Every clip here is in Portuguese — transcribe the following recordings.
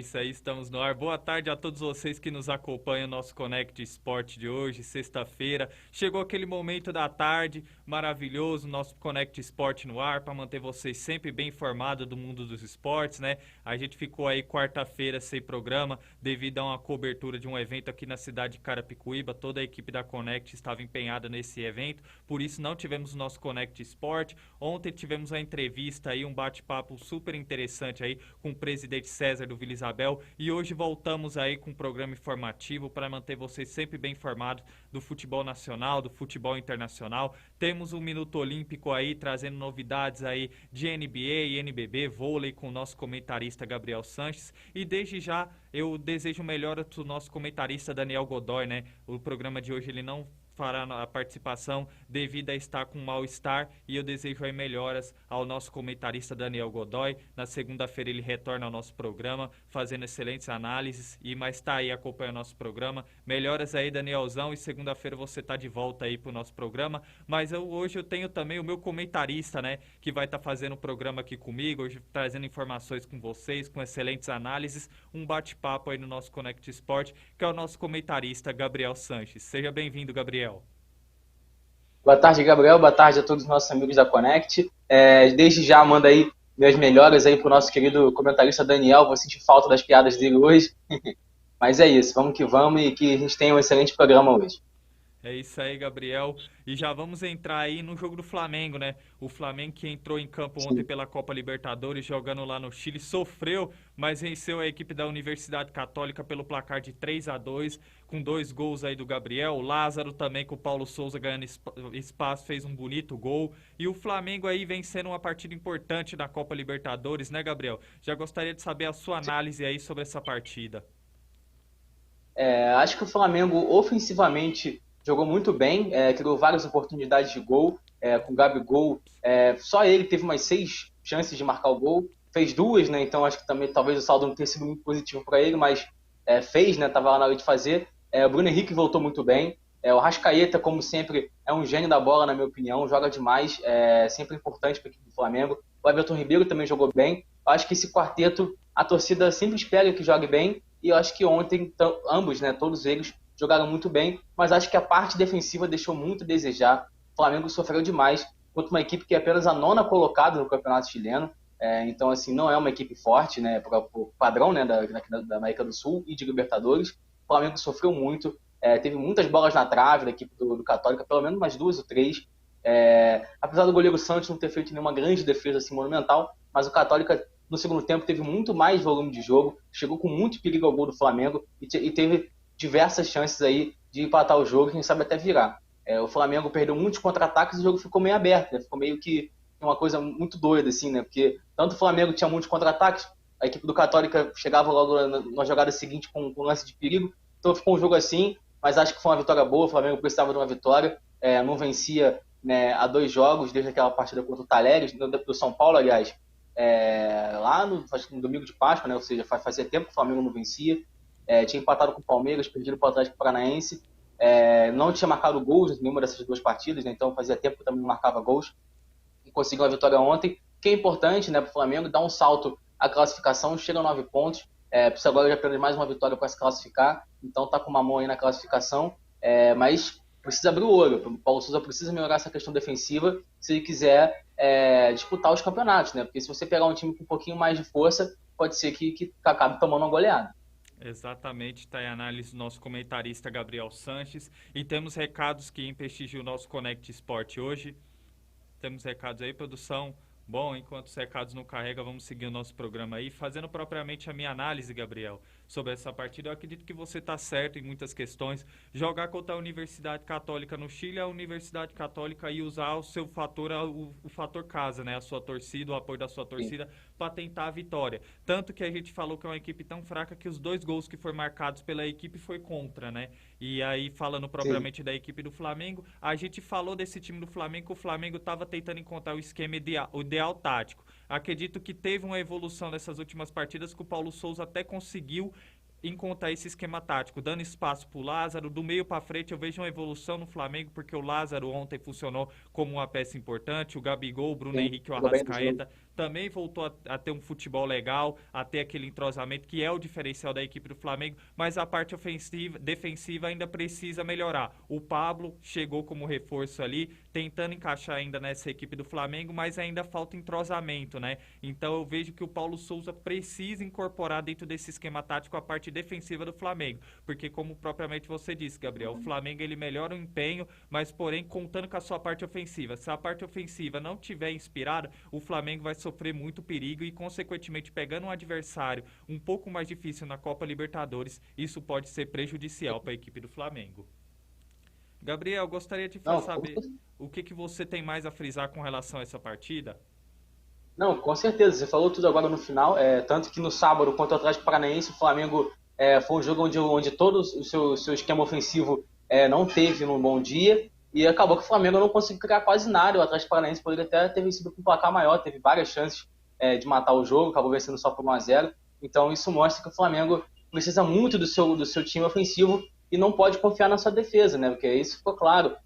isso aí, estamos no ar. Boa tarde a todos vocês que nos acompanham no nosso Connect Esporte de hoje, sexta-feira. Chegou aquele momento da tarde maravilhoso, nosso Connect Esporte no ar, para manter vocês sempre bem informados do mundo dos esportes, né? A gente ficou aí quarta-feira sem programa devido a uma cobertura de um evento aqui na cidade de Carapicuíba. Toda a equipe da Connect estava empenhada nesse evento, por isso não tivemos o nosso Connect Esporte. Ontem tivemos uma entrevista aí, um bate-papo super interessante aí com o presidente César do Vila Isabel, e hoje voltamos aí com um programa informativo para manter vocês sempre bem informados do futebol nacional, do futebol internacional. Temos um Minuto Olímpico aí, trazendo novidades aí de NBA e NBB, vôlei, com o nosso comentarista Gabriel Sanches, e desde já eu desejo melhor ao nosso comentarista Daniel Godoy, né? O programa de hoje ele não fará a participação devido a estar com mal-estar, e eu desejo aí melhoras ao nosso comentarista Daniel Godoy. Na segunda-feira ele retorna ao nosso programa, fazendo excelentes análises, mas está aí acompanhando o nosso programa. Melhoras aí, Danielzão, e segunda-feira você está de volta aí para o nosso programa. Mas hoje eu tenho também o meu comentarista, né, que vai estar fazendo o programa aqui comigo, hoje trazendo informações com vocês, com excelentes análises, um bate-papo aí no nosso Connect Sport, que é o nosso comentarista Gabriel Sanches. Seja bem-vindo, Gabriel. Boa tarde, Gabriel. Boa tarde a todos os nossos amigos da Connect. Desde já, manda aí minhas melhoras aí pro nosso querido comentarista Daniel. Vou sentir falta das piadas dele hoje. Mas é isso, vamos que vamos e que a gente tenha um excelente programa hoje. É isso aí, Gabriel. E já vamos entrar aí no jogo do Flamengo, né? O Flamengo que entrou em campo ontem Sim. pela Copa Libertadores, jogando lá no Chile, sofreu, mas venceu a equipe da Universidade Católica pelo placar de 3-2, com 2 gols aí do Gabriel. O Lázaro também, com o Paulo Souza ganhando espaço, fez um bonito gol. E o Flamengo aí vencendo uma partida importante da Copa Libertadores, né, Gabriel? Já gostaria de saber a sua análise aí sobre essa partida. Acho que o Flamengo ofensivamente jogou muito bem, criou várias oportunidades de gol, com o Gabigol. Só ele teve umas 6 chances de marcar o gol, fez duas, né? Então acho que também talvez o saldo não tenha sido muito positivo para ele, mas fez, né? Tava lá na hora de fazer. O Bruno Henrique voltou muito bem. O Rascaeta, como sempre, é um gênio da bola, na minha opinião, joga demais, sempre importante para a equipe do Flamengo. O Everton Ribeiro também jogou bem. Eu acho que esse quarteto, a torcida sempre espera que jogue bem, e eu acho que ontem, ambos, né, todos eles, jogaram muito bem, mas acho que a parte defensiva deixou muito a desejar. O Flamengo sofreu demais contra uma equipe que é apenas a nona colocada no Campeonato Chileno. Então, assim, não é uma equipe forte, né, para o padrão, né, da América do Sul e de Libertadores. O Flamengo sofreu muito, teve muitas bolas na trave da equipe do Católica, pelo menos umas 2 ou 3. Apesar do goleiro Santos não ter feito nenhuma grande defesa assim, monumental, mas o Católica no segundo tempo teve muito mais volume de jogo, chegou com muito perigo ao gol do Flamengo e teve diversas chances aí de empatar o jogo, quem sabe até virar. O Flamengo perdeu muitos contra-ataques e o jogo ficou meio aberto, né? Ficou meio que uma coisa muito doida, assim, né? Porque tanto o Flamengo tinha muitos contra-ataques, a equipe do Católica chegava logo na jogada seguinte com um lance de perigo, então ficou um jogo assim, mas acho que foi uma vitória boa, o Flamengo precisava de uma vitória, não vencia, né, há 2 jogos, desde aquela partida contra o Talheres, do São Paulo, aliás, lá acho que no domingo de Páscoa, né? Ou seja, fazia tempo que o Flamengo não vencia. Tinha empatado com o Palmeiras, perdido para o Atlético Paranaense. Não tinha marcado gols em nenhuma dessas 2 partidas, né? Então fazia tempo que também não marcava gols. E conseguiu a vitória ontem, que é importante, né, para o Flamengo, dar um salto à classificação, chega a 9 pontos. Precisa agora de apenas mais uma vitória para se classificar, então está com uma mão aí na classificação. Mas precisa abrir o olho. O Paulo Souza precisa melhorar essa questão defensiva se ele quiser disputar os campeonatos, né? Porque se você pegar um time com um pouquinho mais de força, pode ser que acabe tomando uma goleada. Exatamente, está em análise do nosso comentarista Gabriel Sanches. E temos recados que prestigiam o nosso Connect Sport hoje. Temos recados aí, produção. Bom, enquanto os recados não carregam, vamos seguir o nosso programa aí, fazendo propriamente a minha análise, Gabriel, sobre essa partida. Eu acredito que você está certo em muitas questões. Jogar contra a Universidade Católica no Chile, a Universidade Católica ia usar o seu fator, o fator casa, né? A sua torcida, o apoio da sua torcida, para tentar a vitória. Tanto que a gente falou que é uma equipe tão fraca que os 2 gols que foram marcados pela equipe foi contra, né? E aí, falando Sim. propriamente da equipe do Flamengo, a gente falou desse time do Flamengo, que o Flamengo estava tentando encontrar o esquema ideal, o ideal tático. Acredito que teve uma evolução nessas últimas partidas, que o Paulo Souza até conseguiu encontrar esse esquema tático, dando espaço para o Lázaro, do meio para frente eu vejo uma evolução no Flamengo, porque o Lázaro ontem funcionou como uma peça importante, o Gabigol, o Bruno Sim, Henrique e o jogou bem no jogo. Arrascaeta também voltou a ter um futebol legal, a ter aquele entrosamento que é o diferencial da equipe do Flamengo, mas a parte defensiva ainda precisa melhorar. O Pablo chegou como reforço ali, tentando encaixar ainda nessa equipe do Flamengo, mas ainda falta entrosamento, né? Então eu vejo que o Paulo Souza precisa incorporar dentro desse esquema tático a parte defensiva do Flamengo, porque como propriamente você disse, Gabriel, o Flamengo ele melhora o empenho, mas porém contando com a sua parte ofensiva. Se a parte ofensiva não tiver inspirada, o Flamengo vai sofrer muito perigo e consequentemente pegando um adversário um pouco mais difícil na Copa Libertadores, isso pode ser prejudicial para a equipe do Flamengo. Gabriel, gostaria de saber o que você tem mais a frisar com relação a essa partida? Não, com certeza. Você falou tudo agora no final. Tanto que no sábado, contra o Atlético Paranaense, o Flamengo foi um jogo onde todo o seu esquema ofensivo não teve num bom dia. E acabou que o Flamengo não conseguiu criar quase nada. O Atlético Paranaense poderia até ter vencido com um placar maior. Teve várias chances de matar o jogo. Acabou vencendo só por 1-0. Então isso mostra que o Flamengo precisa muito do seu time ofensivo e não pode confiar na sua defesa, né? Porque isso ficou claro.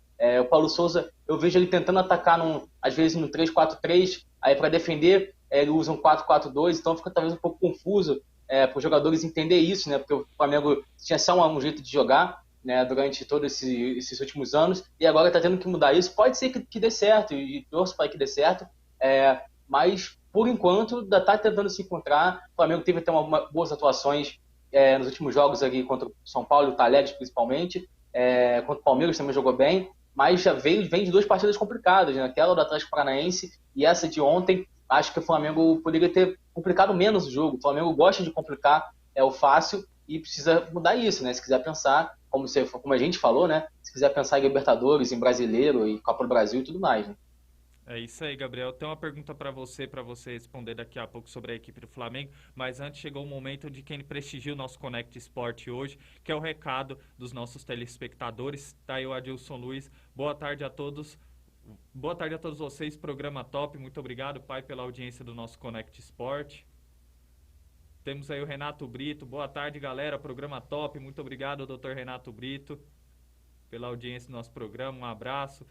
O Paulo Souza, eu vejo ele tentando atacar, às vezes, no 3-4-3, aí para defender ele usa um 4-4-2, então fica talvez um pouco confuso para os jogadores entender isso, né? Porque o Flamengo tinha só um jeito de jogar, né, durante todos esses últimos anos, e agora está tendo que mudar isso. Pode ser que dê certo, e torço para que dê certo, mas por enquanto ainda está tentando se encontrar. O Flamengo teve até boas atuações nos últimos jogos aqui contra o São Paulo e o Talheres, principalmente, contra o Palmeiras também jogou bem, mas já vem de duas partidas complicadas, né? Aquela do Atlético Paranaense e essa de ontem. Acho que o Flamengo poderia ter complicado menos o jogo. O Flamengo gosta de complicar o fácil e precisa mudar isso, né? Se quiser pensar, como a gente falou, né? Se quiser pensar em Libertadores, em Brasileiro e Copa do Brasil e tudo mais, né? É isso aí, Gabriel. Tem uma pergunta para você responder daqui a pouco sobre a equipe do Flamengo, mas antes chegou o momento de quem prestigia o nosso Connect Sport hoje, que é o recado dos nossos telespectadores. Tá aí o Adilson Luiz. Boa tarde a todos. Boa tarde a todos vocês, programa top. Muito obrigado, pai, pela audiência do nosso Connect Sport. Temos aí o Renato Brito. Boa tarde, galera. Programa top. Muito obrigado, doutor Renato Brito, pela audiência do nosso programa. Um abraço.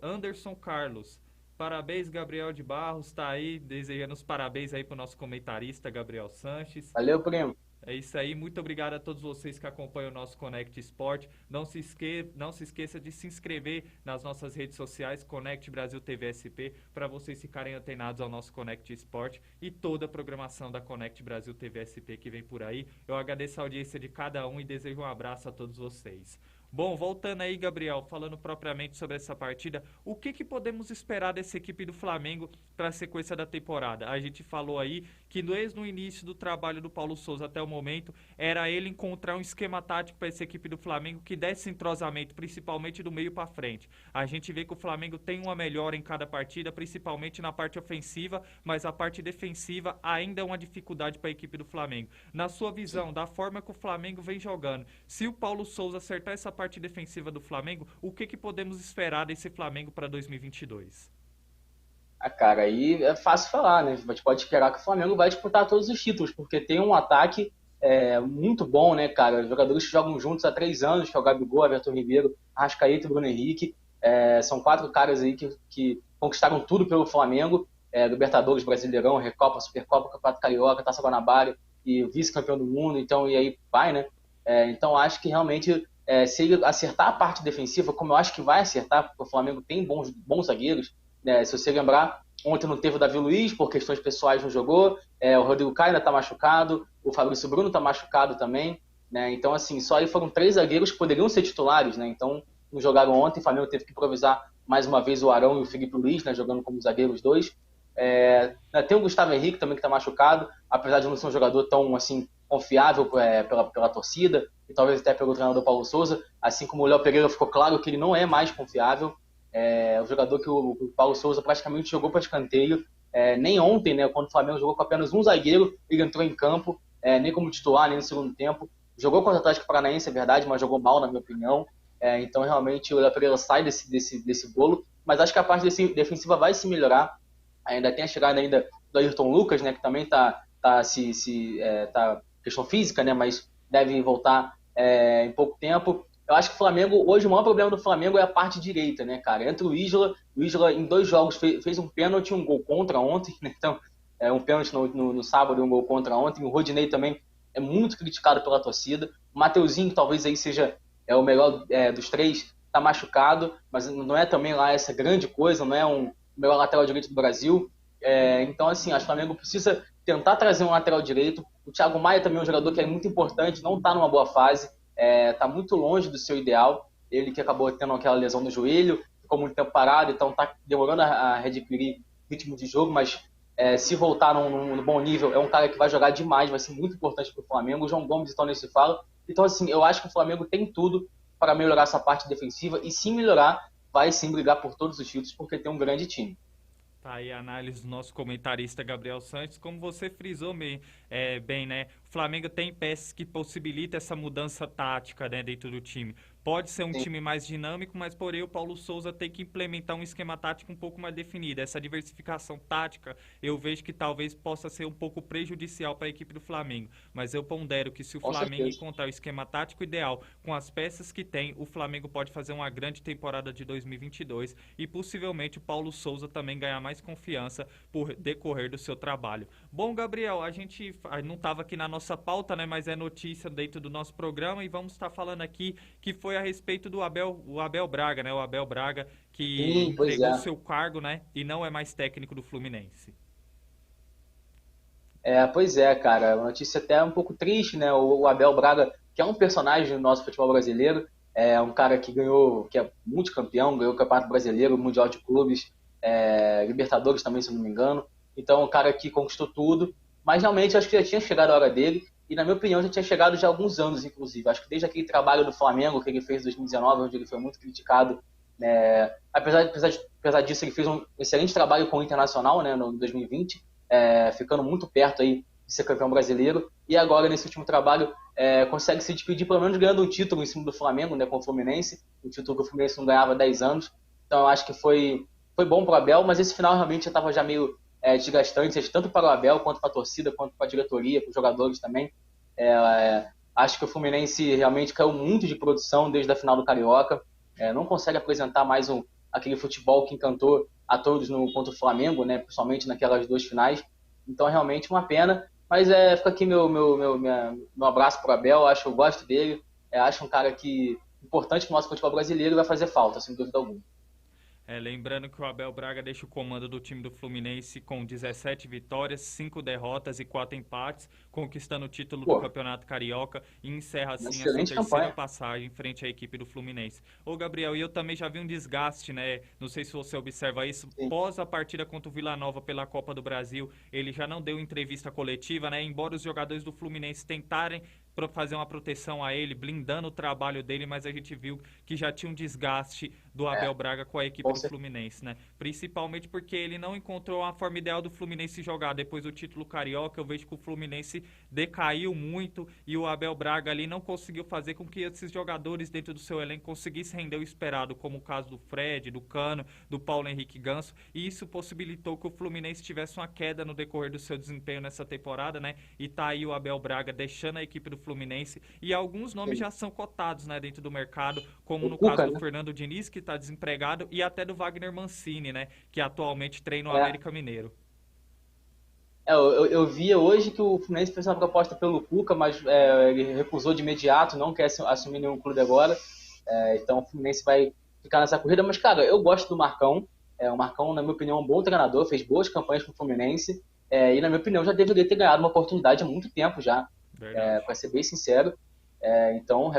Anderson Carlos. Parabéns, Gabriel de Barros, tá aí, desejando os parabéns aí pro nosso comentarista, Gabriel Sanches. Valeu, primo. É isso aí, muito obrigado a todos vocês que acompanham o nosso Connect Sport. Não se esqueça de se inscrever nas nossas redes sociais, Connect Brasil TV SP, para vocês ficarem antenados ao nosso Connect Sport e toda a programação da Connect Brasil TV SP que vem por aí. Eu agradeço a audiência de cada um e desejo um abraço a todos vocês. Bom, voltando aí, Gabriel, falando propriamente sobre essa partida, o que podemos esperar dessa equipe do Flamengo para a sequência da temporada? A gente falou aí que desde o início do trabalho do Paulo Souza até o momento, era ele encontrar um esquema tático para essa equipe do Flamengo que desse entrosamento, principalmente do meio para frente. A gente vê que o Flamengo tem uma melhora em cada partida, principalmente na parte ofensiva, mas a parte defensiva ainda é uma dificuldade para a equipe do Flamengo. Na sua visão, da forma que o Flamengo vem jogando, se o Paulo Souza acertar essa parte defensiva do Flamengo, o que podemos esperar desse Flamengo para 2022? Cara, aí é fácil falar, né? A gente pode esperar que o Flamengo vai disputar todos os títulos, porque tem um ataque muito bom, né, cara? Os jogadores que jogam juntos há 3 anos, que é o Gabigol, Everton Ribeiro, Arrascaeta e Bruno Henrique. São 4 caras aí que conquistaram tudo pelo Flamengo. Libertadores, Brasileirão, Recopa, Supercopa, Campeonato Carioca, Taça Guanabara e vice-campeão do mundo. Então, e aí vai, né? Então, acho que realmente, se ele acertar a parte defensiva, como eu acho que vai acertar, porque o Flamengo tem bons zagueiros, né? Se você lembrar, ontem não teve o Davi Luiz, por questões pessoais não jogou, o Rodrigo Caio ainda está machucado, o Fabrício Bruno está machucado também, né? Então, assim, só aí foram 3 zagueiros que poderiam ser titulares, né? Então, não jogaram ontem, o Flamengo teve que improvisar mais uma vez o Arão e o Felipe Luiz, né? Jogando como zagueiros 2. Tem o Gustavo Henrique também que está machucado, apesar de não ser um jogador tão assim confiável pela torcida e talvez até pelo treinador Paulo Souza, assim como o Léo Pereira ficou claro que ele não é mais confiável. O jogador que o Paulo Souza praticamente jogou para escanteio, nem ontem, né, quando o Flamengo jogou com apenas um zagueiro, ele entrou em campo, nem como titular, nem no segundo tempo, jogou contra o Atlético Paranaense, é verdade, mas jogou mal na minha opinião. Então realmente o Léo Pereira sai desse bolo, mas acho que a parte defensiva vai se melhorar. Ainda tem a chegada ainda do Ayrton Lucas, né, que também tá questão física, né, mas deve voltar em pouco tempo. eu acho que o Flamengo, hoje o maior problema do Flamengo é a parte direita, né, cara? Entra o Isla em 2 jogos fez um pênalti e um gol contra ontem, né? Então, um pênalti no sábado e um gol contra ontem. O Rodinei também é muito criticado pela torcida. O Mateuzinho, que talvez aí seja o melhor dos três, tá machucado, mas não é também lá essa grande coisa, não é o melhor lateral direito do Brasil. Então, assim, acho que o Flamengo precisa tentar trazer um lateral direito. O Thiago Maia também é um jogador que é muito importante, não está numa boa fase, está muito longe do seu ideal. Ele que acabou tendo aquela lesão no joelho, ficou muito tempo parado, então está demorando a readquirir ritmo de jogo, mas se voltar num bom nível, é um cara que vai jogar demais, vai ser muito importante para o Flamengo. O João Gomes então nem se fala. Então, assim, eu acho que o Flamengo tem tudo para melhorar essa parte defensiva e, se melhorar, vai sim brigar por todos os títulos, porque tem um grande time. Tá aí a análise do nosso comentarista Gabriel Santos. Como você frisou bem, né? O Flamengo tem peças que possibilitam essa mudança tática, né, dentro do time. Pode ser um Sim. time mais dinâmico, mas porém o Paulo Souza tem que implementar um esquema tático um pouco mais definido. Essa diversificação tática eu vejo que talvez possa ser um pouco prejudicial para a equipe do Flamengo. Mas eu pondero que se o Com Flamengo certeza. encontrar o esquema tático ideal com as peças que tem, o Flamengo pode fazer uma grande temporada de 2022 e possivelmente o Paulo Souza também ganhar mais confiança por decorrer do seu trabalho. Bom, Gabriel, a gente não estava aqui na nossa pauta, né, mas é notícia dentro do nosso programa e vamos estar falando aqui que foi a respeito do Abel Braga, né? O Abel Braga que Sim, pois entregou é. seu cargo, né? E não é mais técnico do Fluminense. Pois é, cara. Uma notícia até um pouco triste, né? O Abel Braga, que é um personagem do nosso futebol brasileiro, é um cara que ganhou, que é multicampeão, ganhou o Campeonato Brasileiro, o Mundial de Clubes, Libertadores também, se eu não me engano. Então, é um cara que conquistou tudo, mas realmente acho que já tinha chegado a hora dele, e na minha opinião já tinha chegado já há alguns anos, inclusive. Acho que desde aquele trabalho do Flamengo que ele fez em 2019, onde ele foi muito criticado, né? Apesar disso, ele fez um excelente trabalho com o Internacional, né, no 2020, ficando muito perto aí de ser campeão brasileiro. E agora, nesse último trabalho, consegue se despedir, pelo menos ganhando um título em cima do Flamengo, né, com o Fluminense, um título que o Fluminense não ganhava há 10 anos. Então, eu acho que foi bom para o Abel, mas esse final realmente já estava já meio desgastante, tanto para o Abel, quanto para a torcida, quanto para a diretoria, para os jogadores também. Acho que o Fluminense realmente caiu muito de produção desde a final do Carioca. Não consegue apresentar mais aquele futebol que encantou a todos contra o Flamengo, né, principalmente naquelas 2 finais. Então é realmente uma pena, mas fica aqui meu abraço para o Abel. Eu gosto dele, acho um cara que importante para o nosso futebol brasileiro e vai fazer falta, sem dúvida alguma. Lembrando que o Abel Braga deixa o comando do time do Fluminense com 17 vitórias, 5 derrotas e 4 empates, conquistando o título do Pô, Campeonato Carioca e encerra uma assim a sua excelente terceira campanha. passagem frente à equipe do Fluminense. Ô Gabriel, e eu também já vi um desgaste, né? Não sei se você observa isso, Sim, pós a partida contra o Vila Nova pela Copa do Brasil, ele já não deu entrevista coletiva, né? Embora os jogadores do Fluminense tentarem fazer uma proteção a ele, blindando o trabalho dele, mas a gente viu que já tinha um desgaste do Abel Braga com a equipe com do certeza. Fluminense, né? Principalmente porque ele não encontrou a forma ideal do Fluminense jogar. Depois do título carioca, eu vejo que o Fluminense decaiu muito e o Abel Braga ali não conseguiu fazer com que esses jogadores dentro do seu elenco conseguissem render o esperado, como o caso do Fred, do Cano, do Paulo Henrique Ganso, e isso possibilitou que o Fluminense tivesse uma queda no decorrer do seu desempenho nessa temporada, né? E tá aí o Abel Braga deixando a equipe do Fluminense e alguns nomes Sim. já são cotados, né, dentro do mercado, como O no caso Cuca, do né? Fernando Diniz, que está desempregado, e até do Wagner Mancini, né, que atualmente treina o É, América Mineiro. eu via hoje que o Fluminense fez uma proposta pelo Cuca, mas ele recusou de imediato, não quer assumir nenhum clube agora. Então o Fluminense vai ficar nessa corrida. Mas, cara, eu gosto do Marcão. O Marcão, na minha opinião, é um bom treinador, fez boas campanhas com o Fluminense. E, na minha opinião, já deveria ter ganhado uma oportunidade há muito tempo já, Verdade. para ser bem sincero. Então,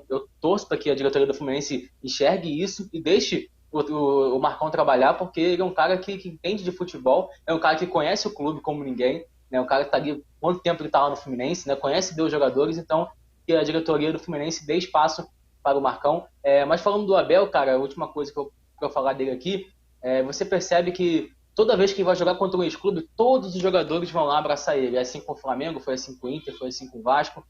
eu torço para que a diretoria do Fluminense enxergue isso e deixe o Marcão trabalhar, porque ele é um cara que entende de futebol, é um cara que conhece o clube como ninguém, né? Um cara que está ali, quanto tempo ele está lá no Fluminense, né? Conhece bem os jogadores, então que a diretoria do Fluminense dê espaço para o Marcão. Mas falando do Abel, cara, a última coisa que eu quero falar dele aqui, você percebe que toda vez que ele vai jogar contra um ex-clube, todos os jogadores vão lá abraçar ele. É assim com o Flamengo, foi assim com o Inter, foi assim com o Vasco.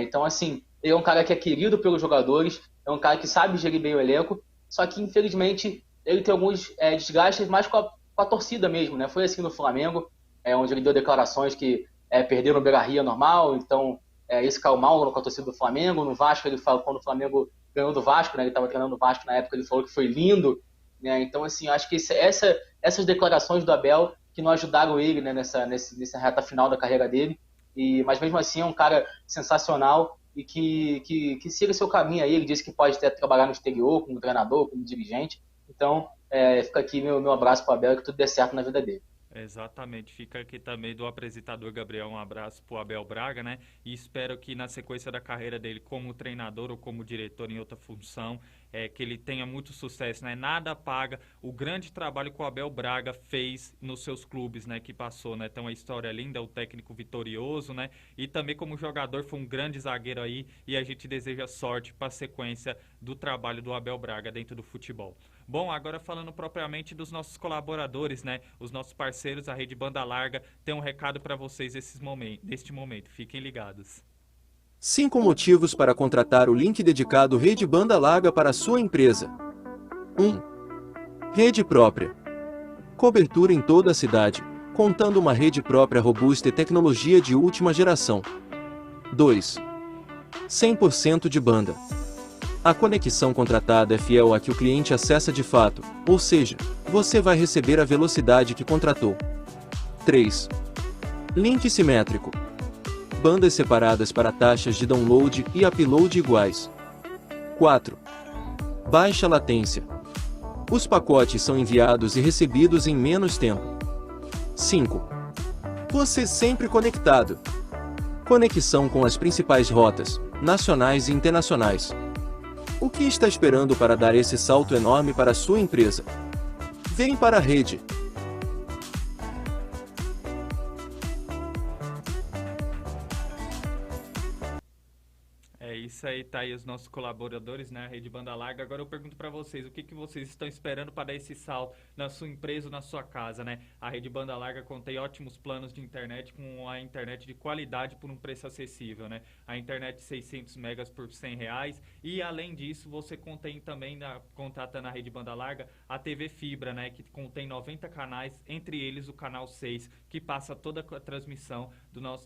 Então, assim, ele é um cara que é querido pelos jogadores, é um cara que sabe gerir bem o elenco, só que, infelizmente, ele tem alguns desgastes mais com a torcida mesmo, né? Foi assim no Flamengo, onde ele deu declarações que perderam o Beira-Rio normal, então isso caiu mal com a torcida do Flamengo. No Vasco, ele falou quando o Flamengo ganhou do Vasco, né? Ele estava treinando o Vasco na época, ele falou que foi lindo, né? Então, assim, eu acho que essas declarações do Abel que não ajudaram ele, né, nessa reta final da carreira dele. Mas mesmo assim é um cara sensacional e que siga seu caminho aí. Ele disse que pode até trabalhar no exterior como treinador, como dirigente. Então, fica aqui meu abraço para o Abel e que tudo dê certo na vida dele. Exatamente, fica aqui também do apresentador Gabriel um abraço pro Abel Braga, né? E espero que na sequência da carreira dele como treinador ou como diretor em outra função, que ele tenha muito sucesso, né? Nada paga o grande trabalho que o Abel Braga fez nos seus clubes, né? Que passou, né? Então a história linda, o técnico vitorioso, né? E também como jogador foi um grande zagueiro aí e a gente deseja sorte para a sequência do trabalho do Abel Braga dentro do futebol. Bom, agora falando propriamente dos nossos colaboradores, né? Os nossos parceiros, a Rede Banda Larga, tem um recado para vocês neste momento. Fiquem ligados. 5 motivos para contratar o link dedicado Rede Banda Larga para a sua empresa. 1. Rede própria. Cobertura em toda a cidade, contando uma rede própria robusta e tecnologia de última geração. 2. 100% de banda. A conexão contratada é fiel à que o cliente acessa de fato, ou seja, você vai receber a velocidade que contratou. 3. Link simétrico. Bandas separadas para taxas de download e upload iguais. 4. Baixa latência. Os pacotes são enviados e recebidos em menos tempo. 5. Você sempre conectado. Conexão com as principais rotas, nacionais e internacionais. O que está esperando para dar esse salto enorme para a sua empresa? Vem para a rede! É isso aí, tá aí os nossos colaboradores, né, a Rede Banda Larga. Agora eu pergunto para vocês, o que vocês estão esperando para dar esse salto na sua empresa ou na sua casa, né? A Rede Banda Larga contém ótimos planos de internet com a internet de qualidade por um preço acessível, né? A internet 600 megas por R$100 e além disso você contém também, contratando a Rede Banda Larga, a TV Fibra, né, que contém 90 canais, entre eles o canal 6, que passa toda a transmissão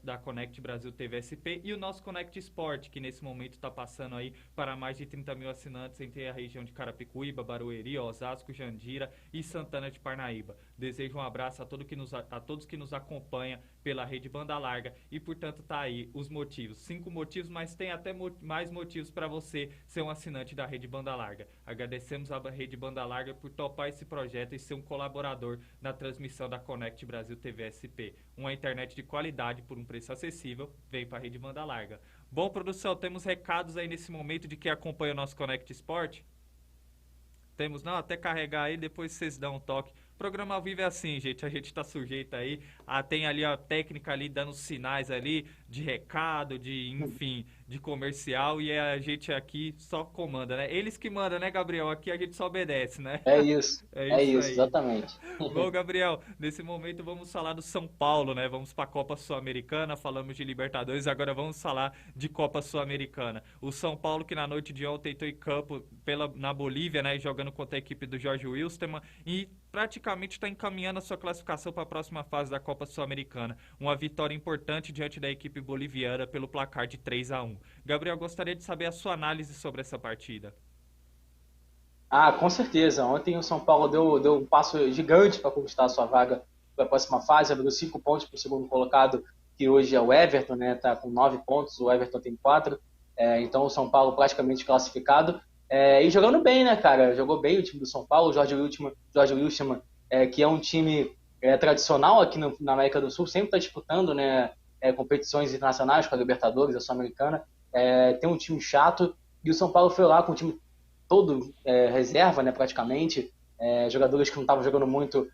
da Connect Brasil TV SP e o nosso Connect Sport, que nesse momento está passando aí para mais de 30 mil assinantes entre a região de Carapicuíba, Barueri, Osasco, Jandira e Santana de Parnaíba. Desejo um abraço a todos que nos acompanham pela Rede Banda Larga e, portanto, tá aí os motivos. 5 motivos, mas tem até mais motivos para você ser um assinante da Rede Banda Larga. Agradecemos a Rede Banda Larga por topar esse projeto e ser um colaborador na transmissão da Connect Brasil TV SP. Uma internet de qualidade por um preço acessível, vem para a Rede Banda Larga. Bom, produção, temos recados aí nesse momento de quem acompanha o nosso Connect Sport? Temos não? Até carregar aí, depois vocês dão um toque. O programa ao vivo é assim, gente, a gente tá sujeito aí, tem ali a técnica ali dando sinais ali de recado, enfim, de comercial e a gente aqui só comanda, né? Eles que mandam, né, Gabriel? Aqui a gente só obedece, né? É isso, aí. Exatamente. Bom, Gabriel, nesse momento vamos falar do São Paulo, né? Vamos para a Copa Sul-Americana, falamos de Libertadores, agora vamos falar de Copa Sul-Americana. O São Paulo que na noite de ontem entrou em campo na Bolívia, né? Jogando contra a equipe do Jorge Wilstermann e praticamente está encaminhando a sua classificação para a próxima fase da Copa Sul-Americana. Uma vitória importante diante da equipe boliviana pelo placar de 3-1. Gabriel, gostaria de saber a sua análise sobre essa partida. Com certeza. Ontem o São Paulo deu um passo gigante para conquistar a sua vaga para a próxima fase, abriu 5 pontos para o segundo colocado, que hoje é o Everton, né? Está com 9 pontos, o Everton tem 4. Então o São Paulo praticamente classificado. E jogando bem, né, cara? Jogou bem o time do São Paulo, o Jorge Wilstermann, que é um time tradicional aqui na América do Sul, sempre está disputando, né, competições internacionais com a Libertadores, a Sul-Americana. Tem um time chato, e o São Paulo foi lá com o time todo reserva, né, praticamente. Jogadores que não estavam jogando muito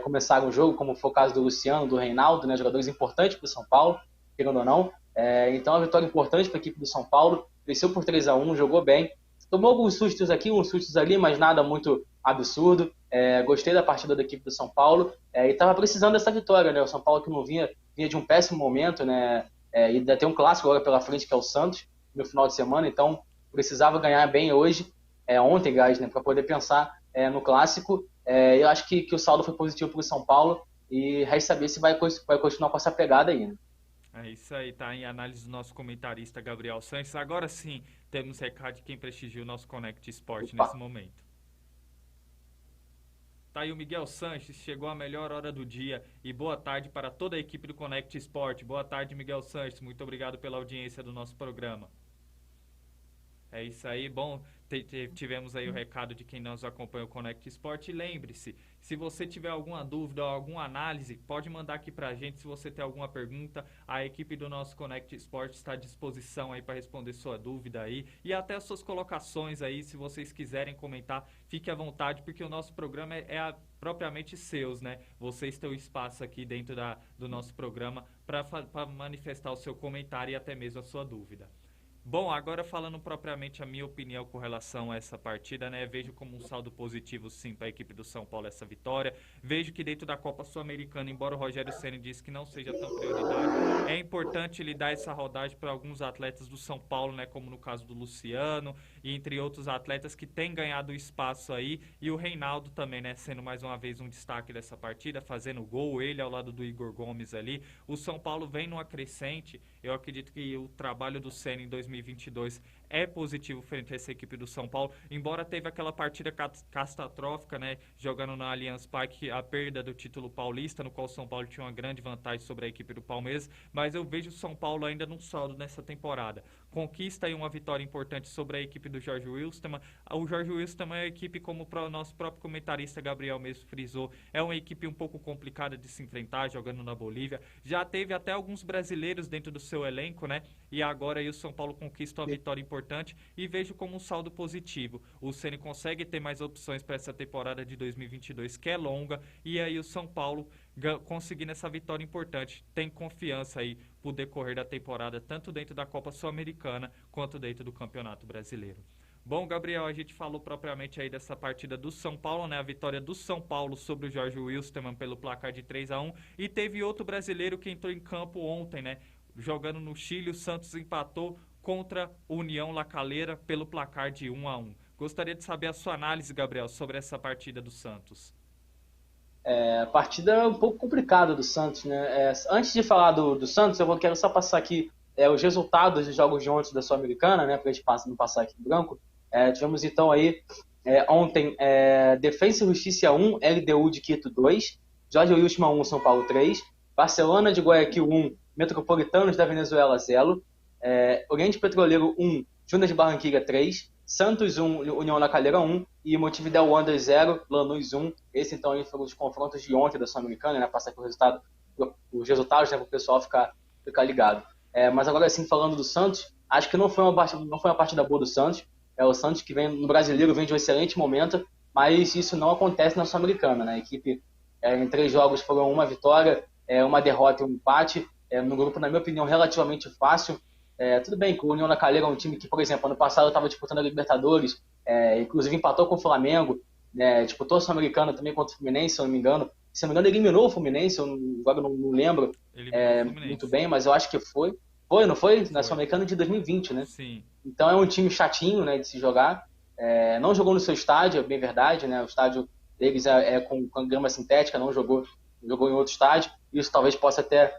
começaram o jogo, como foi o caso do Luciano, do Reinaldo, né, jogadores importantes para o São Paulo, querendo ou não. Então, uma vitória importante para a equipe do São Paulo, venceu por 3-1, jogou bem. Tomou alguns sustos aqui, uns sustos ali, mas nada muito absurdo. Gostei da partida da equipe do São Paulo e estava precisando dessa vitória, né? O São Paulo que não vinha de um péssimo momento, né? E ainda tem um clássico agora pela frente, que é o Santos, no final de semana, então precisava ganhar bem hoje, ontem, guys, né? Para poder pensar no clássico. Eu acho que o saldo foi positivo para o São Paulo e resta saber se vai continuar com essa pegada aí, né? É isso aí, tá em análise do nosso comentarista Gabriel Sanches. Agora sim, temos recado de quem prestigia o nosso Connect Sport Opa. nesse momento. Tá aí o Miguel Sanches, chegou a melhor hora do dia e boa tarde para toda a equipe do Connect Sport. Boa tarde, Miguel Sanches, muito obrigado pela audiência do nosso programa. É isso aí, bom, tivemos aí o recado de quem nos acompanha o Connect Sport. E lembre-se, se você tiver alguma dúvida ou alguma análise, pode mandar aqui pra gente. Se você tem alguma pergunta, a equipe do nosso Connect Sport está à disposição aí para responder sua dúvida aí. E até as suas colocações aí, se vocês quiserem comentar, fique à vontade, porque o nosso programa propriamente seus, né? Vocês têm o espaço aqui dentro do nosso programa para manifestar o seu comentário e até mesmo a sua dúvida. Bom, agora falando propriamente a minha opinião com relação a essa partida, né? Vejo como um saldo positivo, sim, para a equipe do São Paulo essa vitória. Vejo que dentro da Copa Sul-Americana, embora o Rogério Ceni disse que não seja tão prioridade, é importante ele dar essa rodagem para alguns atletas do São Paulo, né? Como no caso do Luciano e entre outros atletas que têm ganhado espaço aí. E o Reinaldo também, né? Sendo mais uma vez um destaque dessa partida, fazendo gol, ele ao lado do Igor Gomes ali. O São Paulo vem numa crescente. Eu acredito que o trabalho do Ceni em 2022 é positivo frente a essa equipe do São Paulo, embora teve aquela partida catastrófica, né, jogando na Allianz Parque, a perda do título paulista, no qual o São Paulo tinha uma grande vantagem sobre a equipe do Palmeiras, mas eu vejo o São Paulo ainda num saldo nessa temporada. Conquista aí uma vitória importante sobre a equipe do Jorge Wilstermann. O Jorge Wilstermann é uma equipe, como o nosso próprio comentarista Gabriel mesmo frisou, é uma equipe um pouco complicada de se enfrentar, jogando na Bolívia. Já teve até alguns brasileiros dentro do seu elenco, né? E agora aí o São Paulo conquista uma vitória importante e vejo como um saldo positivo. O Ceni consegue ter mais opções para essa temporada de 2022, que é longa, e aí o São Paulo conseguindo essa vitória importante. Tem confiança aí pro decorrer da temporada, tanto dentro da Copa Sul-Americana quanto dentro do Campeonato Brasileiro. Bom, Gabriel, a gente falou propriamente aí dessa partida do São Paulo, né? A vitória do São Paulo sobre o Jorge Wilstermann pelo placar de 3-1. E teve outro brasileiro que entrou em campo ontem, né? Jogando no Chile, o Santos empatou contra o União La Calera pelo placar de 1-1. Gostaria de saber a sua análise, Gabriel, sobre essa partida do Santos. Partida um pouco complicada do Santos, né? Antes de falar do Santos, quero só passar aqui os resultados dos jogos de ontem da Sul-Americana, né? Pra gente não passar aqui em branco. Tivemos então aí ontem Defensa e Justiça 1, LDU de Quito 2, Jorge Wilstermann 1, São Paulo 3, Barcelona de Guayaquil 1, Metropolitanos da Venezuela 0, Oriente Petroleiro 1, Júnior de Barranquilla 3, Santos 1, União La Calera 1 e Montevideo Wanderers 0, Lanús 1. Esse então aí foram os confrontos de ontem da Sul-Americana, né? Passar aqui os resultados, né, para o pessoal ficar ligado. Mas agora sim, falando do Santos, acho que não foi uma partida boa do Santos. O Santos que vem no Brasileiro vem de um excelente momento, mas isso não acontece na Sul-Americana, né? A equipe em 3 jogos foram uma vitória, uma derrota e um empate. No grupo, na minha opinião, relativamente fácil. Tudo bem que o União La Calera é um time que, por exemplo, ano passado estava disputando a Libertadores, inclusive empatou com o Flamengo, disputou a Sul-Americana também contra o Fluminense, se eu não me engano. Se não me engano, eliminou o Fluminense, agora não lembro muito bem, mas eu acho que foi. Não foi? Na Sul-Americana de 2020, né? Sim. Então é um time chatinho, né, de se jogar. Não jogou no seu estádio, é bem verdade, né? O estádio deles com grama sintética, não jogou em outro estádio. Isso talvez possa ter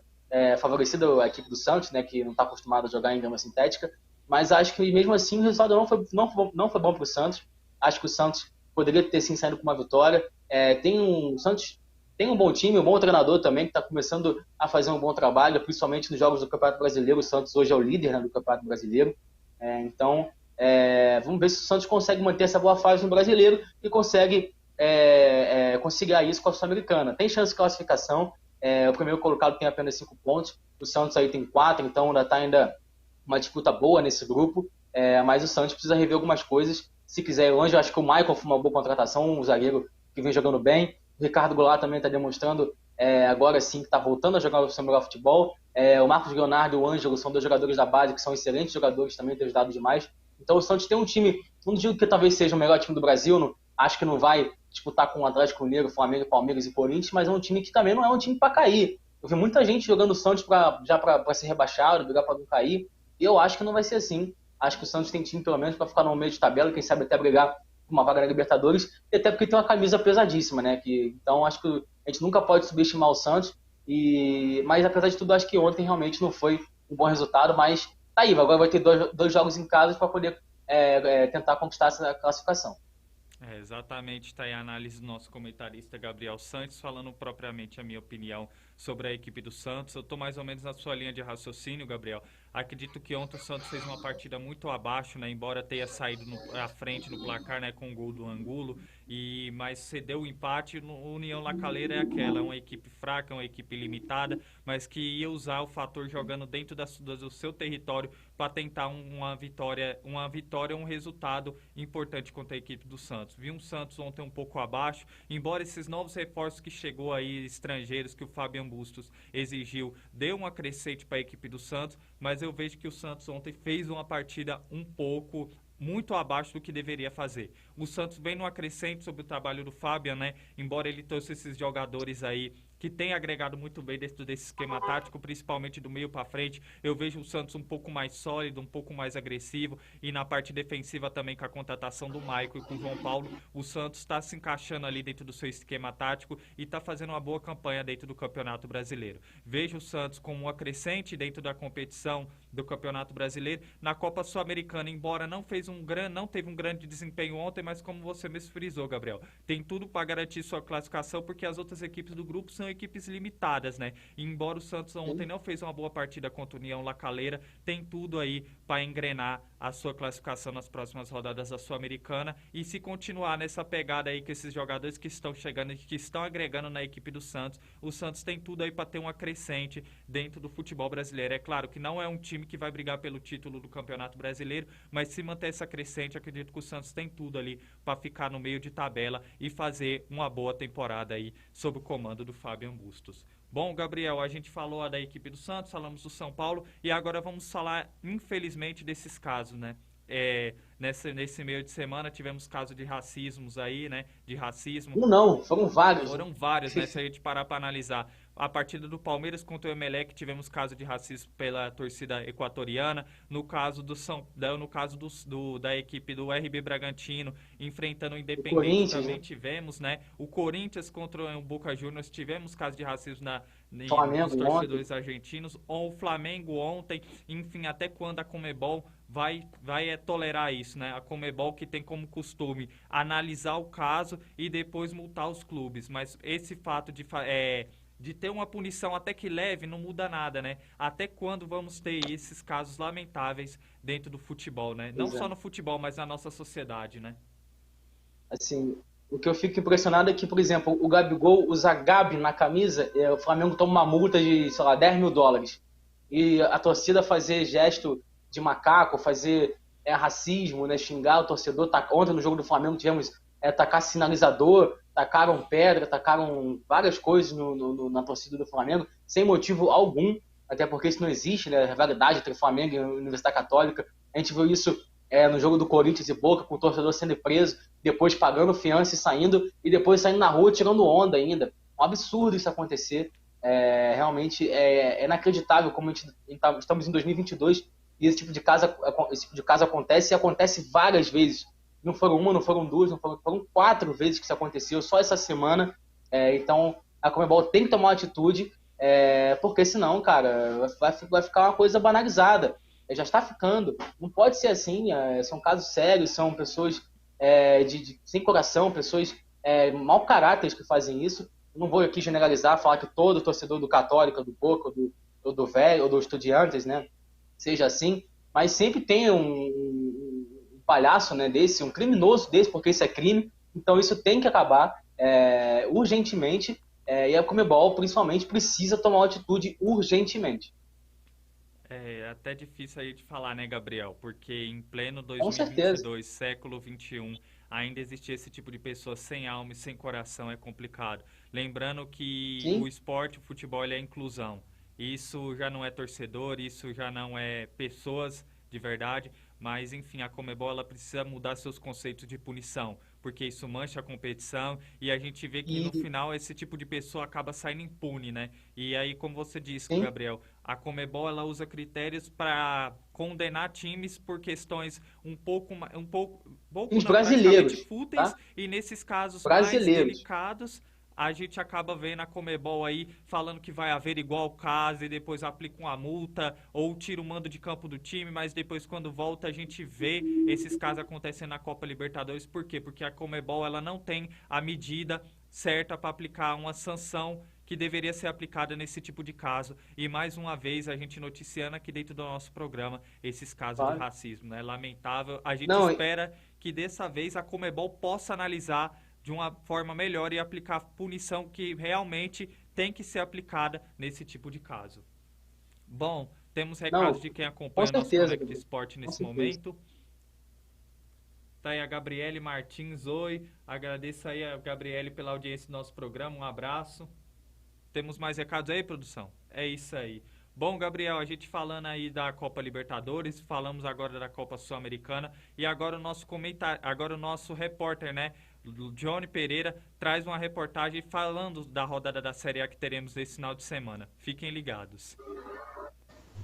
favorecido a equipe do Santos, né, que não está acostumada a jogar em grama sintética. Mas acho que mesmo assim o resultado não foi bom para o Santos. Acho que o Santos poderia ter sim saído com uma vitória. O Santos tem um bom time, um bom treinador também, que está começando a fazer um bom trabalho, principalmente nos jogos do Campeonato Brasileiro. O Santos hoje é o líder, né, do Campeonato Brasileiro. Então, vamos ver se o Santos consegue manter essa boa fase no Brasileiro e consegue conciliar isso com a Sul-Americana. Tem chance de classificação. O primeiro colocado tem apenas 5 pontos. O Santos aí tem 4, então ainda está uma disputa boa nesse grupo. Mas o Santos precisa rever algumas coisas. Se quiser ir longe, eu acho que o Maicon foi uma boa contratação, um zagueiro que vem jogando bem. O Ricardo Goulart também está demonstrando agora sim que está voltando a jogar o seu melhor futebol. O Marcos Leonardo e o Ângelo são 2 jogadores da base que são excelentes jogadores, também têm ajudado demais. Então o Santos tem um time, não digo que talvez seja o melhor time do Brasil, acho que não vai disputar com o Atlético Mineiro, Flamengo, Palmeiras e Corinthians, mas é um time que também não é um time para cair. Eu vi muita gente jogando o Santos para ser rebaixado, brigar para não cair, e eu acho que não vai ser assim. Acho que o Santos tem time pelo menos para ficar no meio de tabela, quem sabe até brigar por uma vaga na Libertadores, e até porque tem uma camisa pesadíssima, né? Então acho que a gente nunca pode subestimar o Santos. Mas apesar de tudo, acho que ontem realmente não foi um bom resultado, mas tá aí, agora vai ter dois jogos em casa para poder tentar conquistar essa classificação. Exatamente, está aí a análise do nosso comentarista Gabriel Santos, falando propriamente a minha opinião sobre a equipe do Santos. Eu estou mais ou menos na sua linha de raciocínio, Gabriel. Acredito que ontem o Santos fez uma partida muito abaixo, né? Embora tenha saído à frente no placar, né? Com o gol do Angulo, mas cedeu o empate. O União La Calera é aquela, é uma equipe fraca, uma equipe limitada, mas que ia usar o fator jogando dentro do seu território para tentar uma vitória, um resultado importante contra a equipe do Santos. Vi um Santos ontem um pouco abaixo, embora esses novos reforços que chegou aí, estrangeiros, que o Fabian Bustos exigiu, deu uma crescente para a equipe do Santos, mas eu vejo que o Santos ontem fez uma partida muito abaixo do que deveria fazer. O Santos vem numa crescente sobre o trabalho do Fabian, né? Embora ele trouxe esses jogadores aí que tem agregado muito bem dentro desse esquema tático, principalmente do meio para frente. Eu vejo o Santos um pouco mais sólido, um pouco mais agressivo, e na parte defensiva também com a contratação do Maicon e com o João Paulo, o Santos está se encaixando ali dentro do seu esquema tático e está fazendo uma boa campanha dentro do Campeonato Brasileiro. Vejo o Santos como uma crescente dentro da competição do Campeonato Brasileiro. Na Copa Sul-Americana, embora não teve um grande desempenho ontem, mas como você mesmo frisou, Gabriel, tem tudo para garantir sua classificação, porque as outras equipes do grupo são equipes limitadas, né? E embora o Santos ontem não fez uma boa partida contra o União La Calera, tem tudo aí para engrenar a sua classificação nas próximas rodadas da Sul-Americana, e se continuar nessa pegada aí com esses jogadores que estão chegando e que estão agregando na equipe do Santos, o Santos tem tudo aí para ter uma crescente dentro do futebol brasileiro. É claro que não é um time que vai brigar pelo título do Campeonato Brasileiro, mas se manter essa crescente, acredito que o Santos tem tudo ali para ficar no meio de tabela e fazer uma boa temporada aí sob o comando do Fabian Bustos. Bom, Gabriel, a gente falou da equipe do Santos, falamos do São Paulo e agora vamos falar, infelizmente, desses casos, né? Nesse meio de semana tivemos casos de racismos aí, né? De racismo. Não, foram vários. Foram vários, né? Se a gente parar para analisar. A partida do Palmeiras contra o Emelec, tivemos caso de racismo pela torcida equatoriana. No caso da equipe do RB Bragantino, enfrentando o Independente, também tivemos, né? O Corinthians contra o Boca Juniors, tivemos caso de racismo nos torcedores argentinos. Ou o Flamengo ontem, enfim, até quando a Conmebol vai tolerar isso, né? A Conmebol, que tem como costume analisar o caso e depois multar os clubes, mas esse fato de ter uma punição até que leve não muda nada, né? Até quando vamos ter esses casos lamentáveis dentro do futebol, né? Não só no futebol, mas na nossa sociedade, né? Assim, o que eu fico impressionado é que, por exemplo, o Gabigol usa Gabi na camisa, o Flamengo toma uma multa de, sei lá, $10 mil. E a torcida fazer gesto de macaco, fazer racismo, né, xingar o torcedor. Ontem no jogo do Flamengo tivemos tacar sinalizador, tacaram pedra, tacaram várias coisas na torcida do Flamengo, sem motivo algum, até porque isso não existe, né, a rivalidade entre Flamengo e a Universidade Católica. A gente viu isso no jogo do Corinthians e Boca, com o torcedor sendo preso, depois pagando fiança e saindo na rua tirando onda ainda. Um absurdo isso acontecer. Realmente é inacreditável como estamos em 2022 e esse tipo de caso acontece, e acontece várias vezes. Não foram uma, não foram duas, foram 4 vezes que isso aconteceu só essa semana. Então a Conmebol tem que tomar uma atitude, porque senão, cara, vai ficar uma coisa banalizada. Já está ficando. Não pode ser assim. São casos sérios, são pessoas sem coração, pessoas mau caráter que fazem isso. Não vou aqui generalizar, falar que todo torcedor do Católica, do Boca, do Velho ou do Estudiantes, né, seja assim, mas sempre tem um palhaço, né, desse, um criminoso desse, porque isso é crime. Então isso tem que acabar urgentemente, e a Conmebol principalmente precisa tomar uma atitude urgentemente. É até difícil aí de falar, né, Gabriel? Porque em pleno 2022, século 21, ainda existe esse tipo de pessoa sem alma e sem coração, é complicado. Lembrando que Sim. o esporte, o futebol, ele é inclusão. Isso já não é torcedor, isso já não é pessoas de verdade, mas enfim, a Conmebol ela precisa mudar seus conceitos de punição, porque isso mancha a competição e a gente vê que no final esse tipo de pessoa acaba saindo impune, né? E aí, como você disse, Sim. Gabriel, a Conmebol ela usa critérios para condenar times por questões um pouco Os não, brasileiros, praticamente fúteis, tá? e nesses casos mais Brasileiros. delicados a gente acaba vendo a Conmebol aí falando que vai haver igual caso e depois aplica uma multa ou tira o mando de campo do time, mas depois quando volta a gente vê esses casos acontecendo na Copa Libertadores. Por quê? Porque a Conmebol ela não tem a medida certa para aplicar uma sanção que deveria ser aplicada nesse tipo de caso. E mais uma vez a gente noticiando aqui dentro do nosso programa esses casos de racismo, né? Lamentável. A gente espera que dessa vez a Conmebol possa analisar de uma forma melhor e aplicar a punição que realmente tem que ser aplicada nesse tipo de caso. Bom, temos recados de quem acompanha o nosso Conect Esporte nesse momento. Tá aí a Gabriele Martins, oi. Agradeço aí a Gabriele pela audiência do nosso programa, um abraço. Temos mais recados aí, produção? É isso aí. Bom, Gabriel, a gente falando aí da Copa Libertadores, falamos agora da Copa Sul-Americana e agora o nosso repórter, né, Johnny Pereira, traz uma reportagem falando da rodada da Série A que teremos nesse final de semana. Fiquem ligados.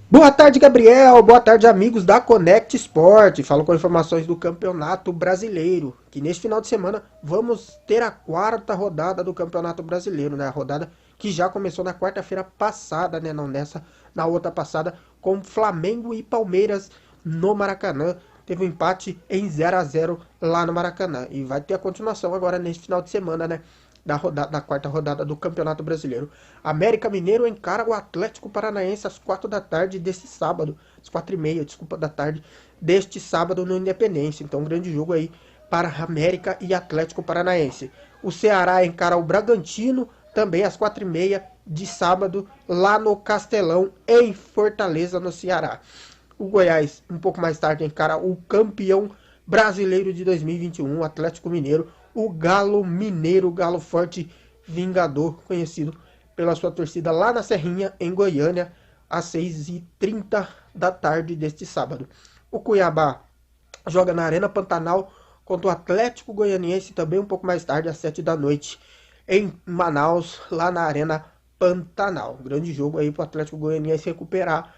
Boa tarde, Gabriel. Boa tarde, amigos da Conect Sport. Falo com informações do Campeonato Brasileiro, que neste final de semana vamos ter a 4ª rodada do Campeonato Brasileiro, né? A rodada que já começou na quarta-feira passada, né? Não nessa, na outra passada, com Flamengo e Palmeiras no Maracanã. Teve um empate em 0-0 lá no Maracanã. E vai ter a continuação agora neste final de semana, né? Da 4ª rodada do Campeonato Brasileiro. América Mineiro encara o Atlético Paranaense às 4 da tarde deste sábado. Às 4h30, desculpa, da tarde deste sábado no Independência. Então, um grande jogo aí para América e Atlético Paranaense. O Ceará encara o Bragantino também às 4h30 de sábado lá no Castelão, em Fortaleza, no Ceará. O Goiás, um pouco mais tarde, encara o campeão brasileiro de 2021, o Atlético Mineiro. O Galo Mineiro, Galo Forte Vingador, conhecido pela sua torcida lá na Serrinha, em Goiânia, às 6h30 da tarde deste sábado. O Cuiabá joga na Arena Pantanal contra o Atlético Goianiense, também um pouco mais tarde, às 7 da noite, em Manaus, lá na Arena Pantanal. Grande jogo aí para o Atlético Goianiense recuperar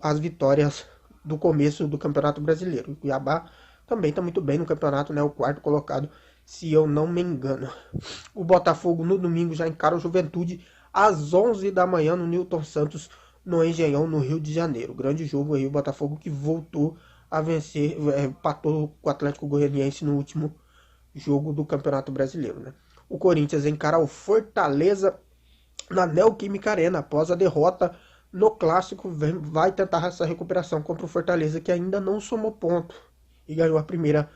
as vitórias do começo do Campeonato Brasileiro. O Cuiabá também está muito bem no campeonato, né? O 4º colocado, se eu não me engano. O Botafogo no domingo já encara o Juventude às 11 da manhã no Newton Santos, no Engenhão, no Rio de Janeiro. Grande jogo aí, o Botafogo que voltou a vencer, empatou com o Atlético Goianiense no último jogo do Campeonato Brasileiro, né? O Corinthians encara o Fortaleza na Neoquímica Arena após a derrota no Clássico. Vai tentar essa recuperação contra o Fortaleza, que ainda não somou ponto e ganhou a primeira